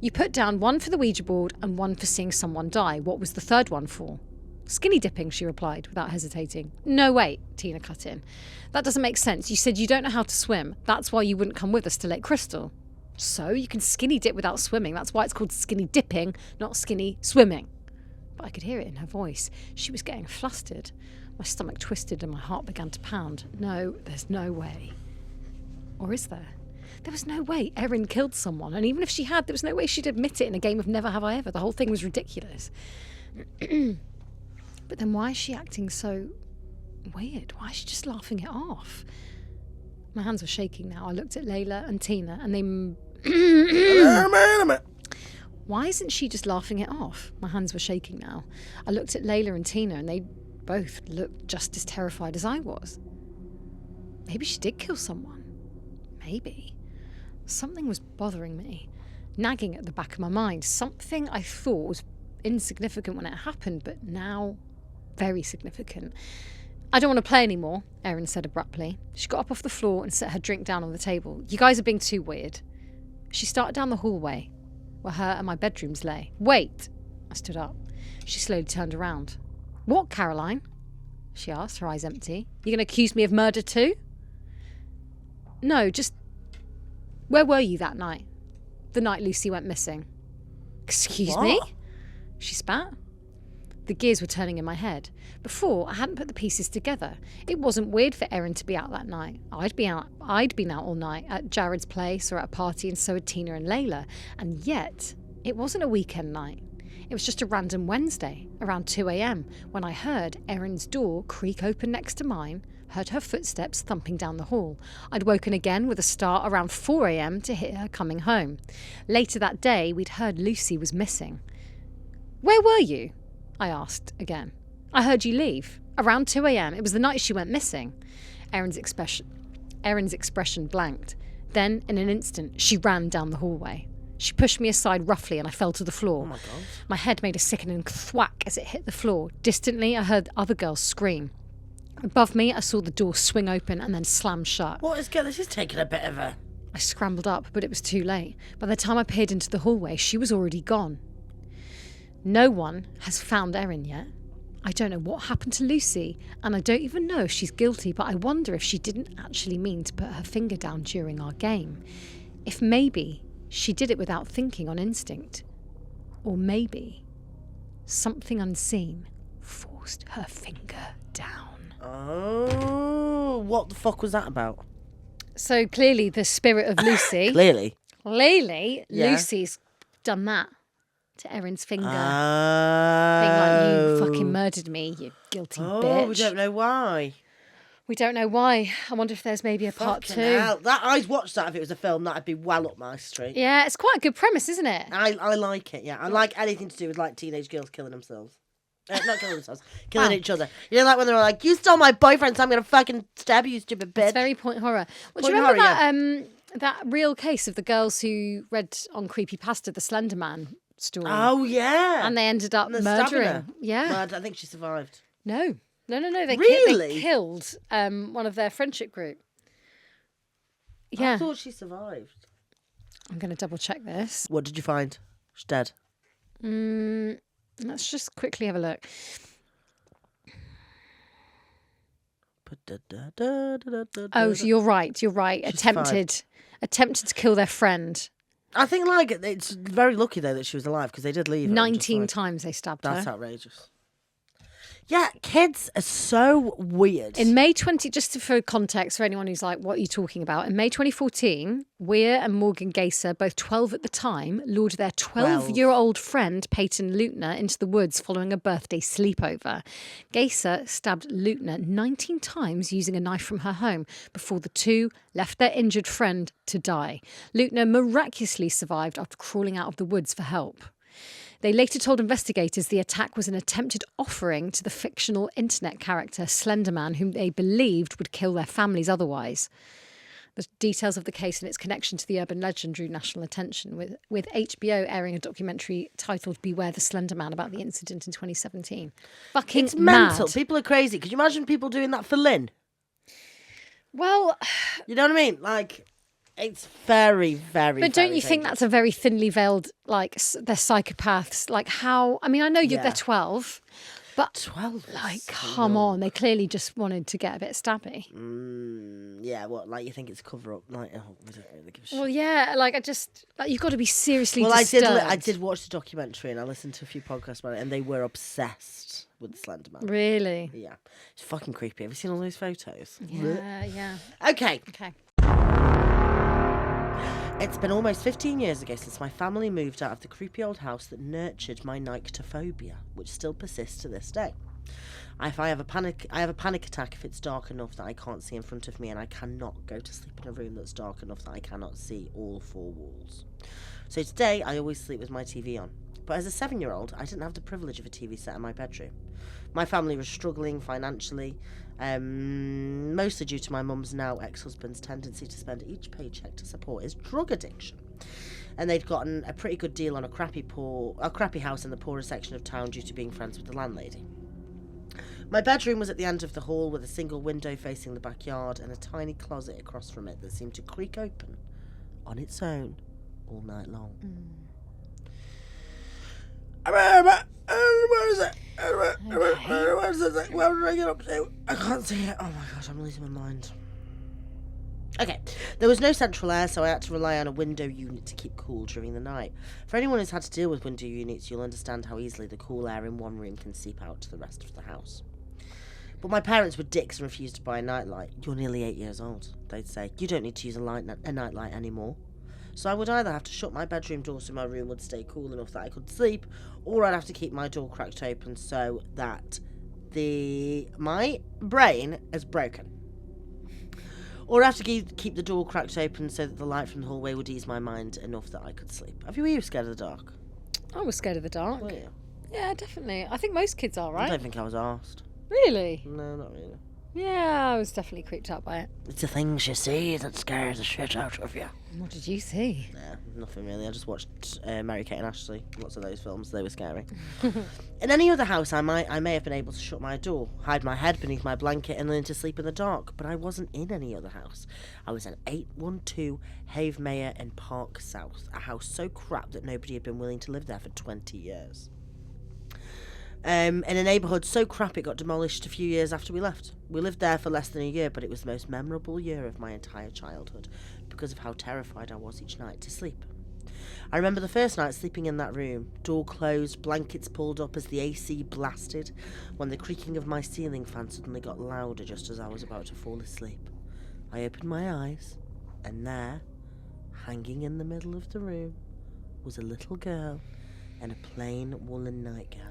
You put down 1 for the Ouija board and 1 for seeing someone die. What was the 3rd one for? Skinny dipping, she replied, without hesitating. No, wait, Tina cut in. That doesn't make sense. You said you don't know how to swim. That's why you wouldn't come with us to Lake Crystal. So, you can skinny dip without swimming. That's why it's called skinny dipping, not skinny swimming. But I could hear it in her voice. She was getting flustered. My stomach twisted and my heart began to pound. No, there's no way. Or is there? There was no way Erin killed someone. And even if she had, there was no way she'd admit it in a game of Never Have I Ever. The whole thing was ridiculous. But then why is she acting so weird. Why is she just laughing it off? My hands were shaking now. I looked at Layla and Tina and they... Why isn't she just laughing it off? My hands were shaking now. I looked at Layla and Tina and they both looked just as terrified as I was. Maybe she did kill someone. Maybe. Something was bothering me, nagging at the back of my mind. Something I thought was insignificant when it happened, but now very significant. I don't want to play anymore, Erin said abruptly. She got up off the floor and set her drink down on the table. You guys are being too weird. She started down the hallway, where her and my bedrooms lay. Wait! I stood up. She slowly turned around. What, Caroline? She asked, her eyes empty. You going to accuse me of murder too? No, just... Where were you that night? The night Lucy went missing. Excuse me? She spat. The gears were turning in my head. Before, I hadn't put the pieces together. It wasn't weird for Erin to be out that night. I'd been out all night at Jared's place or at a party, and so had Tina and Layla. And yet, it wasn't a weekend night. It was just a random Wednesday, around 2 a.m, when I heard Erin's door creak open next to mine, heard her footsteps thumping down the hall. I'd woken again with a start around 4 a.m. to hear her coming home. Later that day, we'd heard Lucy was missing. Where were you? I asked again. I heard you leave. Around 2 a.m. It was the night she went missing. Erin's expression blanked. Then, in an instant, she ran down the hallway. She pushed me aside roughly and I fell to the floor. Oh my God. My head made a sickening thwack as it hit the floor. Distantly, I heard other girls scream. Above me, I saw the door swing open and then slam shut. What is going? This is taking a bit of a... I scrambled up, but it was too late. By the time I peered into the hallway, she was already gone. No one has found Erin yet. I don't know what happened to Lucy, and I don't even know if she's guilty, but I wonder if she didn't actually mean to put her finger down during our game. If maybe she did it without thinking, on instinct. Or maybe something unseen forced her finger down. Oh, what the fuck was that about? So clearly the spirit of Lucy... Clearly, yeah. Lucy's done that to Erin's finger. Being Oh. like, you fucking murdered me, you guilty Oh, bitch. we don't know why. We don't know why. I wonder if there's maybe a part Fucking 2. hell. I'd watch that if it was a film. That'd be well up my street. Yeah, it's quite a good premise, isn't it? I like it, yeah. I like anything to do with, like, teenage girls killing themselves. Not killing themselves, killing each other. You know, like when they were like, you stole my boyfriend, so I'm going to fucking stab you, stupid bitch. It's very point horror. Well, do you Point remember horror, that real case of the girls who read on Creepypasta the Slender Man story? Oh, yeah. And they ended up And they're stabbing murdering. her. Yeah. Well, I don't think she survived. No. They Really? killed one of their friendship group. Yeah. I thought she survived. I'm going to double check this. What did you find? She's dead. Let's just quickly have a look. Oh, so you're right. Attempted to kill their friend. I think, like, it's very lucky, though, that she was alive, because they did leave her. 19 times they stabbed That's her. outrageous. Yeah, kids are so weird. In May 20, just for context for anyone who's like, what are you talking about? In May 2014, Weir and Morgan Gaser, both 12 at the time, lured their 12-year-old friend, Peyton Lutner, into the woods following a birthday sleepover. Gaser stabbed Lutner 19 times using a knife from her home before the two left their injured friend to die. Lutner miraculously survived after crawling out of the woods for help. They later told investigators the attack was an attempted offering to the fictional internet character Slenderman, whom they believed would kill their families otherwise. The details of the case and its connection to the urban legend drew national attention, with HBO airing a documentary titled Beware the Slenderman about the incident in 2017. Fucking It's mental. mad. People are crazy. Could you imagine people doing that for Lynn? Well, You know what I mean? Like, it's very, very. but don't very you think dangerous. that's a very thinly veiled, like, they're psychopaths? Like, how? I mean, I know Yeah. they're 12, but 12? like, come on, they clearly just wanted to get a bit stabby. Yeah, what? Like, you think it's a cover up? Like, oh, we don't really give a shit. Well, yeah, like, you've got to be seriously Well, disturbed. I did watch the documentary and I listened to a few podcasts about it, and they were obsessed with the Slenderman. Really? Yeah, it's fucking creepy. Have you seen all those photos? Yeah. Okay. Okay. It's been almost 15 years ago since my family moved out of the creepy old house that nurtured my nyctophobia, which still persists to this day. If I have a panic attack if it's dark enough that I can't see in front of me, and I cannot go to sleep in a room that's dark enough that I cannot see all 4 walls. So today, I always sleep with my TV on. But as a 7-year-old, I didn't have the privilege of a TV set in my bedroom. My family was struggling financially, mostly due to my mum's now ex-husband's tendency to spend each paycheck to support his drug addiction. And they'd gotten a pretty good deal on a crappy house in the poorer section of town due to being friends with the landlady. My bedroom was at the end of the hall with a single window facing the backyard and a tiny closet across from it that seemed to creak open on its own all night long. Where is it? Where did I get up to? I can't see it. Oh my gosh, I'm losing my mind. Okay, there was no central air, so I had to rely on a window unit to keep cool during the night. For anyone who's had to deal with window units, you'll understand how easily the cool air in one room can seep out to the rest of the house. But my parents were dicks and refused to buy a nightlight. You're nearly 8 years old, they'd say. You don't need to use a nightlight anymore. So I would either have to shut my bedroom door so my room would stay cool enough that I could sleep, or I'd have to keep my door cracked open so that my brain is broken. Or I have to keep the door cracked open so that the light from the hallway would ease my mind enough that I could sleep. Were you scared of the dark? I was scared of the dark. Were you? Yeah, definitely. I think most kids are, right? I don't think I was arsed. Really? No, not really. Yeah, I was definitely creeped out by it. It's the things you see that scare the shit out of you. What did you see? Nah, nothing really. I just watched Mary-Kate and Ashley. Lots of those films. They were scary. In any other house, I may have been able to shut my door, hide my head beneath my blanket, and learn to sleep in the dark. But I wasn't in any other house. I was in 812 Havemere in Park South, a house so crap that nobody had been willing to live there for 20 years. In a neighbourhood so crap it got demolished a few years after we left. We lived there for less than a year, but it was the most memorable year of my entire childhood because of how terrified I was each night to sleep. I remember the first night sleeping in that room, door closed, blankets pulled up as the AC blasted, when the creaking of my ceiling fan suddenly got louder just as I was about to fall asleep. I opened my eyes, and there, hanging in the middle of the room, was a little girl in a plain woolen nightgown.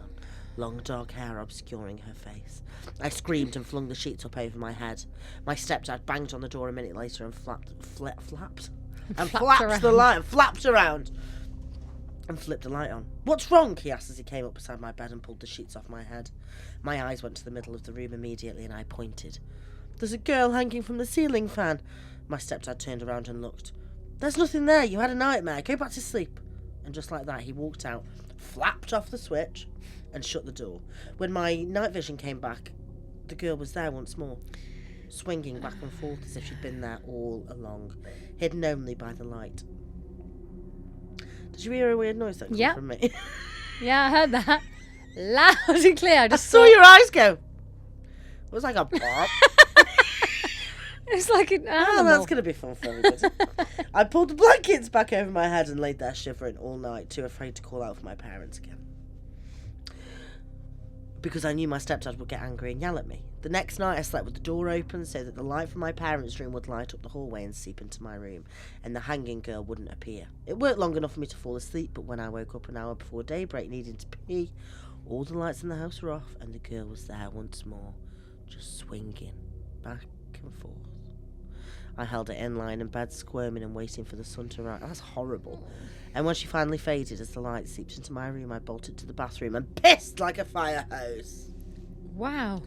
Long dark hair obscuring her face. I screamed and flung the sheets up over my head. My stepdad banged on the door a minute later and flapped around and flipped the light on. "What's wrong?" he asked as he came up beside my bed and pulled the sheets off my head. My eyes went to the middle of the room immediately and I pointed. "There's a girl hanging from the ceiling fan." My stepdad turned around and looked. "There's nothing there. You had a nightmare. Go back to sleep." And just like that, he walked out, flapped off the switch, and shut the door. When my night vision came back, the girl was there once more, swinging back and forth as if she'd been there all along, hidden only by the light. Did you hear a weird noise that came from me? Yeah, I heard that. Loud and clear. I saw your eyes go. It was like a pop. It's like an animal. Oh, that's going to be fun for everybody. I pulled the blankets back over my head and laid there shivering all night, too afraid to call out for my parents again. Because I knew my stepdad would get angry and yell at me. The next night I slept with the door open so that the light from my parents' room would light up the hallway and seep into my room, and the hanging girl wouldn't appear. It worked long enough for me to fall asleep, but when I woke up an hour before daybreak needing to pee, all the lights in the house were off and the girl was there once more, just swinging back and forth. I held her in line in bed, squirming and waiting for the sun to rise. That's horrible. And when she finally faded as the light seeped into my room, I bolted to the bathroom and pissed like a fire hose. Wow.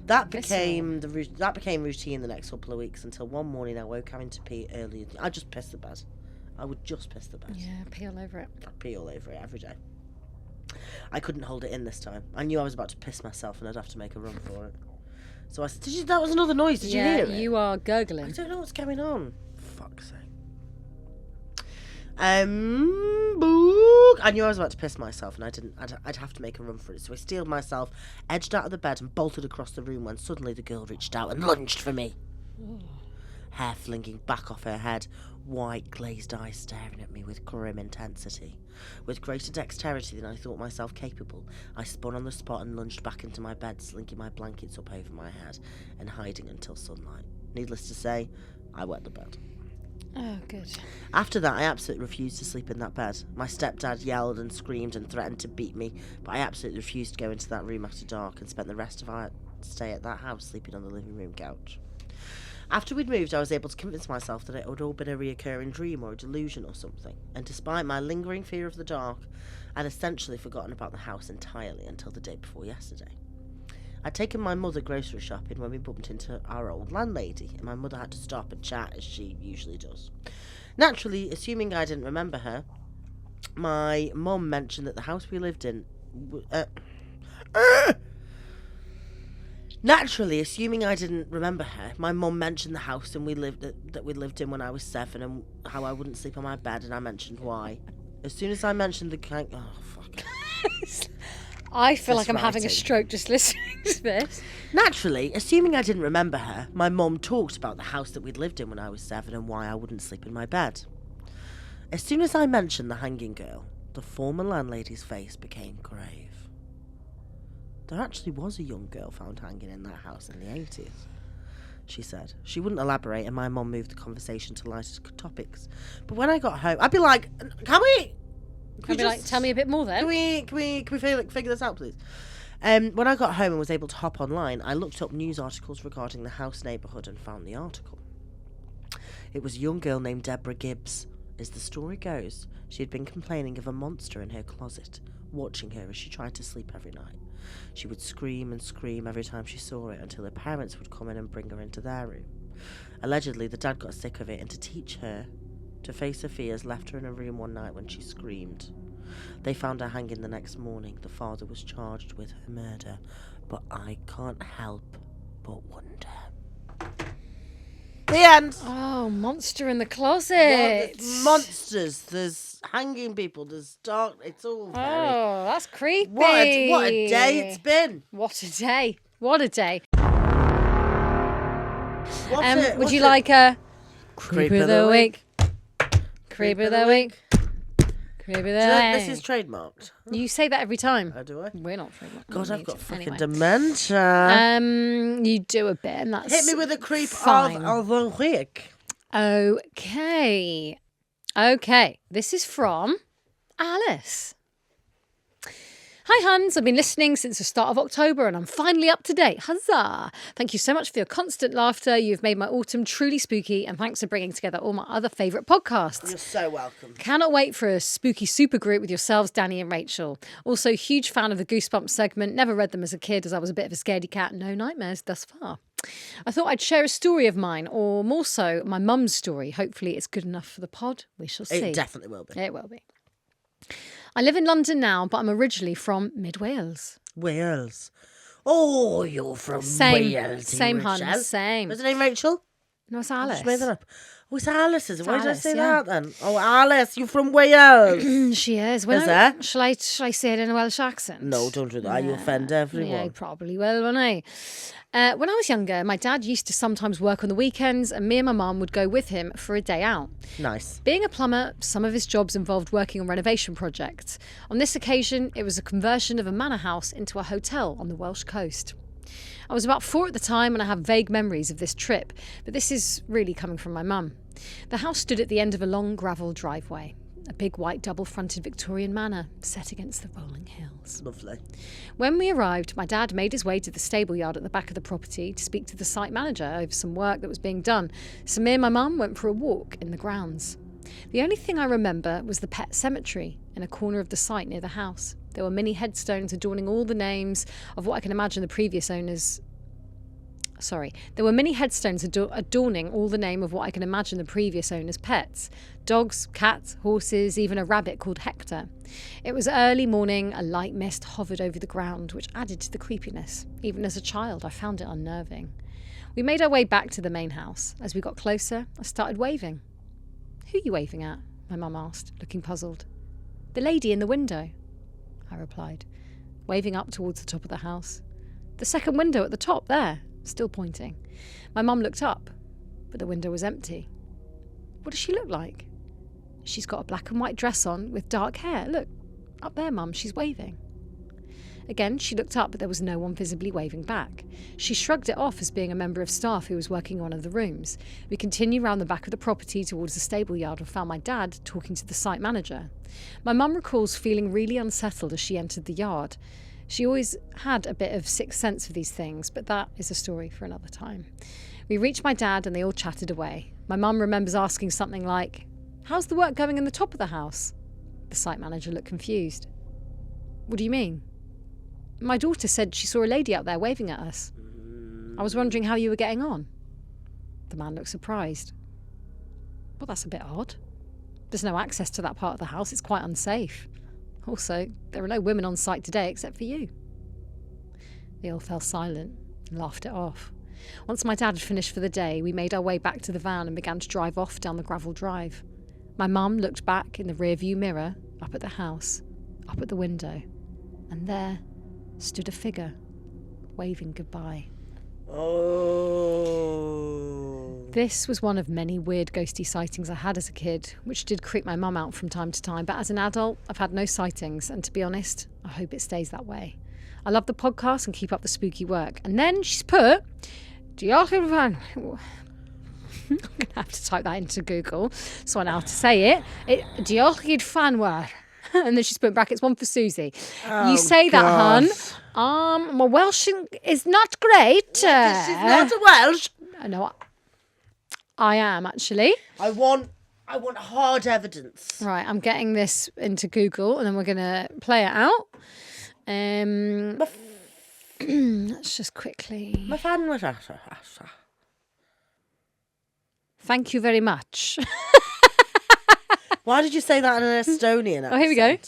That became routine the next couple of weeks until one morning I woke having to pee early. I just pissed the bed. I would just piss the bed. Yeah, pee all over it. I'd pee all over it every day. I couldn't hold it in this time. I knew I was about to piss myself and I'd have to make a run for it. So I said, that was another noise. Did you hear it? Yeah, you are gurgling. I don't know what's going on. Fuck's sake. Boog. I knew I was about to piss myself and I'd have to make a run for it. So I steeled myself, edged out of the bed and bolted across the room when suddenly the girl reached out and lunged for me. Hair flinging back off her head, white glazed eyes staring at me with grim intensity. With greater dexterity than I thought myself capable, I spun on the spot and lunged back into my bed, slinking my blankets up over my head and hiding until sunlight. Needless to say, I wet the bed. Oh, good. After that, I absolutely refused to sleep in that bed. My stepdad yelled and screamed and threatened to beat me, but I absolutely refused to go into that room after dark and spent the rest of our stay at that house sleeping on the living room couch. After we'd moved, I was able to convince myself that it had all been a reoccurring dream or a delusion or something, and despite my lingering fear of the dark, I'd essentially forgotten about the house entirely until the day before yesterday. I'd taken my mother grocery shopping when we bumped into our old landlady, and my mother had to stop and chat as she usually does. Naturally, assuming I didn't remember her, my mum mentioned that the house we lived in... Naturally, assuming I didn't remember her, my mum mentioned the house that we lived in when I was 7 and how I wouldn't sleep on my bed, and I mentioned why. As soon as I mentioned the kind... Oh, fuck. I feel like I'm having a stroke just listening to this. Naturally, assuming I didn't remember her, my mum talked about the house that we'd lived in when I was 7 and why I wouldn't sleep in my bed. As soon as I mentioned the hanging girl, the former landlady's face became grave. There actually was a young girl found hanging in that house in the 80s, she said. She wouldn't elaborate, and my mum moved the conversation to lighter topics. But when I got home, I'd be like, can we tell me a bit more then. Can we figure this out, please? When I got home and was able to hop online, I looked up news articles regarding the house neighbourhood and found the article. It was a young girl named Deborah Gibbs. As the story goes, she had been complaining of a monster in her closet, watching her as she tried to sleep every night. She would scream and scream every time she saw it until her parents would come in and bring her into their room. Allegedly, the dad got sick of it, and to teach her to face her fears, left her in a room one night when she screamed. They found her hanging the next morning. The father was charged with her murder, but I can't help but wonder. The end! Oh, monster in the closet. Monsters. There's hanging people. There's dark. It's all very... Oh, that's creepy. What a day it's been. What a day. What a day. Would you like a creep of the week? Creep of the week. Creep of the week. This is trademarked. You say that every time. How do I? We're not trademarked. God, I've got fucking Anyway. dementia. You do a bit, and that's Hit me with a creep fine. of the week. Okay. This is from Alice. Hi, Huns. I've been listening since the start of October and I'm finally up to date. Huzzah! Thank you so much for your constant laughter. You've made my autumn truly spooky, and thanks for bringing together all my other favourite podcasts. You're so welcome. Cannot wait for a spooky super group with yourselves, Danny and Rachel. Also, huge fan of the Goosebumps segment. Never read them as a kid as I was a bit of a scaredy cat. No nightmares thus far. I thought I'd share a story of mine, or more so, my mum's story. Hopefully it's good enough for the pod. We shall see. It definitely will be. It will be. I live in London now, but I'm originally from Mid-Wales. Wales. Oh, you're from Wales. Same, Rachel. hun, same. Was her name Rachel? No, it's I Alice. just made that up. Oh, it's Alice, is it? Why did I Alice, say yeah. that then? Oh, Alice, you're from Wales. She is. Well, Is that? Shall I say it in a Welsh accent? No, don't do that. You offend everyone. Yeah, I probably will, won't I? When I was younger, my dad used to sometimes work on the weekends, and me and my mum would go with him for a day out. Nice. Being a plumber, some of his jobs involved working on renovation projects. On this occasion, it was a conversion of a manor house into a hotel on the Welsh coast. I was about 4 at the time, and I have vague memories of this trip, but this is really coming from my mum. The house stood at the end of a long gravel driveway, a big white double-fronted Victorian manor set against the rolling hills. Lovely. When we arrived, my dad made his way to the stable yard at the back of the property to speak to the site manager over some work that was being done, so me and my mum went for a walk in the grounds. The only thing I remember was the pet cemetery in a corner of the site near the house. There were many headstones adorning all the names of what I can imagine the previous owners... There were many headstones adorning all the name of what I can imagine the previous owner's pets. Dogs, cats, horses, even a rabbit called Hector. It was early morning, a light mist hovered over the ground, which added to the creepiness. Even as a child, I found it unnerving. We made our way back to the main house. As we got closer, I started waving. "Who are you waving at?" my mum asked, looking puzzled. "The lady in the window," I replied, waving up towards the top of the house. "The second window at the top, there," still pointing. My mum looked up, but the window was empty. "What does she look like?" "She's got a black and white dress on with dark hair. Look, up there, Mum, she's waving." Again, she looked up, but there was no one visibly waving back. She shrugged it off as being a member of staff who was working in one of the rooms. We continued round the back of the property towards the stable yard and found my dad talking to the site manager. My mum recalls feeling really unsettled as she entered the yard. She always had a bit of sixth sense for these things, but that is a story for another time. We reached my dad and they all chatted away. My mum remembers asking something like, "How's the work going in the top of the house?" The site manager looked confused. "What do you mean?" "My daughter said she saw a lady out there waving at us. I was wondering how you were getting on." The man looked surprised. "Well, that's a bit odd. There's no access to that part of the house. It's quite unsafe. Also, there are no women on site today except for you." They all fell silent and laughed it off. Once my dad had finished for the day, we made our way back to the van and began to drive off down the gravel drive. My mum looked back in the rearview mirror, up at the house, up at the window, and there stood a figure, waving goodbye. Oh. This was one of many weird ghosty sightings I had as a kid, which did creep my mum out from time to time, but as an adult, I've had no sightings, and to be honest, I hope it stays that way. I love the podcast and keep up the spooky work. And then she's put, Diolch yn fawr. I'm going to have to type that into Google so I know how to say it. Diolch yn fawr. And then she's put in brackets, one for Susie. You say that, hun. My Welsh is not great. This is not a Welsh. No, I am actually. I want hard evidence. Right, I'm getting this into Google and then we're going to play it out. Let's just quickly. My fan was Thank you very much. Why did you say that in an Estonian accent? Oh, here we go.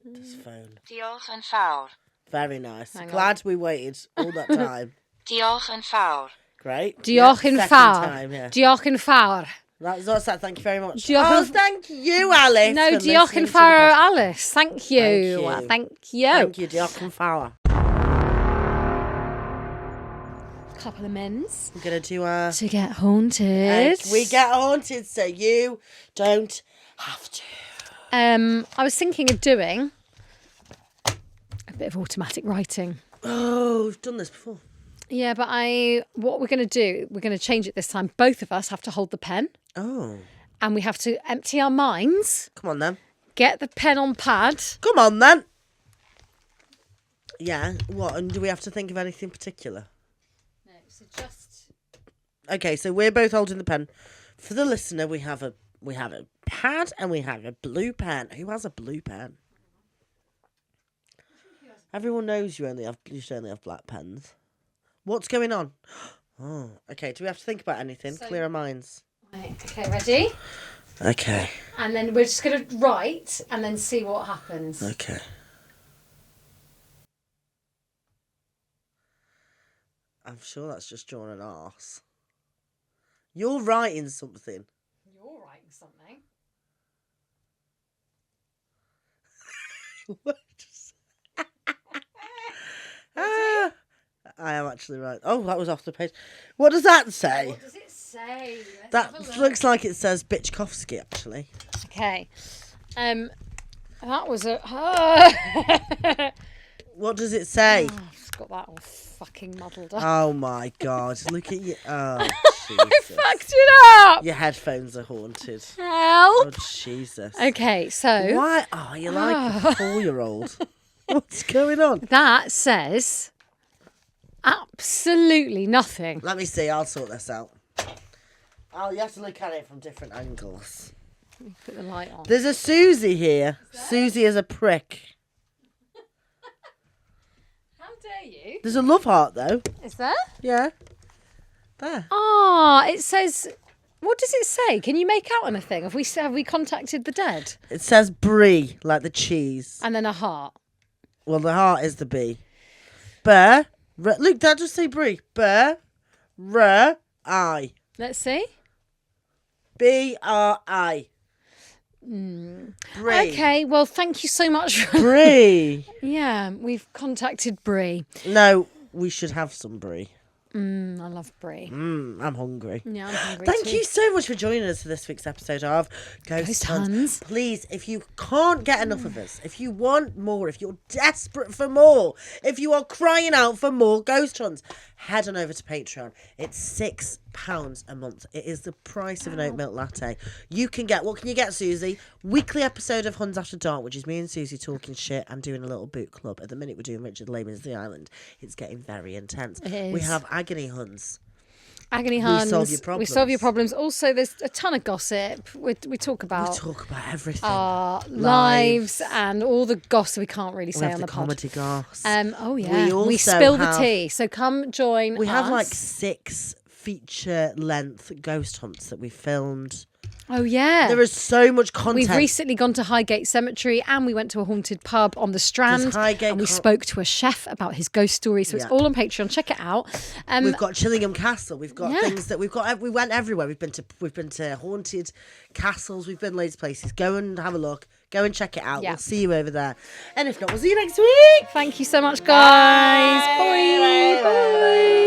This phone. Diolch yn fawr. Very nice. Hang Glad we waited all that time. Diolch yn fawr. Great. Diolch yn second fawr. time, yeah. Diolch yn fawr. That's that. Thank you very much. Diolch yn- Thank you, Alice. No, for diolch listening yn to the fawr, podcast. Alice. Thank you. Thank you. Thank Thank you, diolch yn fawr. Couple of men's We're going to do our... to get haunted. We get haunted, so you don't have to. I was thinking of doing a bit of automatic writing. Oh, we've done this before. Yeah, but what we're going to do, we're going to change it this time. Both of us have to hold the pen Oh. and we have to empty our minds, Come on, then. get the pen on pad. Come on, then. Yeah, what? And do we have to think of anything particular? No, so just... Okay, so we're both holding the pen. For the listener, we have a pad and we have a blue pen. Who has a blue pen? Everyone knows you should only have black pens. What's going on? Oh, okay. Do we have to think about anything? So- Clear our minds. Right, okay, ready? Okay. And then we're just going to write and then see what happens. Okay. I'm sure that's just drawn an arse. You're writing something. You're writing something. What? Ah, I am actually right. Oh, that was off the page. What does that say? What does it say? Let's That have a look. looks like it says Bitchkovsky, actually. Okay. That was a... What does it say? Oh, I've just got that all fucking muddled up. Oh my god, look at you. Oh, I Jesus. fucked it up! Your headphones are haunted. Help! Oh, Jesus. Okay, so... Why? Oh, you're like a 4-year-old. What's going on? That says absolutely nothing. Let me see, I'll sort this out. Oh, you have to look at it from different angles. Let me put the light on. There's a Susie here. Susie is a prick. How dare you? There's a love heart, though. Is there? Yeah. There. Ah, it says... What does it say? Can you make out anything? Have we contacted the dead? It says brie, like the cheese. And then a heart. Well, the heart is the B. Look, that just say brie. I. Let's see. BRI. Brie. Okay, well, thank you so much. Brie. Yeah, we've contacted Brie. No, we should have some brie. I love brie. I'm hungry. Yeah, I'm hungry Thank too. you so much for joining us for this week's episode of Ghost Huns. Please, if you can't get enough of us, if you want more, if you're desperate for more, if you are crying out for more Ghost Huns, head on over to Patreon. It's £6 a month. It is the price of an oat milk latte. You can get, what can you get, Susie? Weekly episode of Huns After Dark, which is me and Susie talking shit and doing a little boot club. At the minute, we're doing Richard Lehman's The Island. It's getting very intense. It is. We have Agony Huns. Agony Huns. We solve your problems. We solve your problems. Also, there's a ton of gossip. We talk about everything. our lives and all the gossip we can't really say on the pod. comedy goss. Oh yeah. We We spill the tea. So come join We us. have like 6 feature-length ghost hunts that we filmed. Oh yeah. There is so much content. We've recently gone to Highgate Cemetery and we went to a haunted pub on the Strand and we spoke to a chef about his ghost story. So it's all on Patreon. Check it out. We've got Chillingham Castle. We've got things that we went everywhere. We've been to haunted castles. We've been loads of places. Go and have a look. Go and check it out. Yeah. We'll see you over there. And if not, we'll see you next week. Thank you so much, guys. Bye. Bye.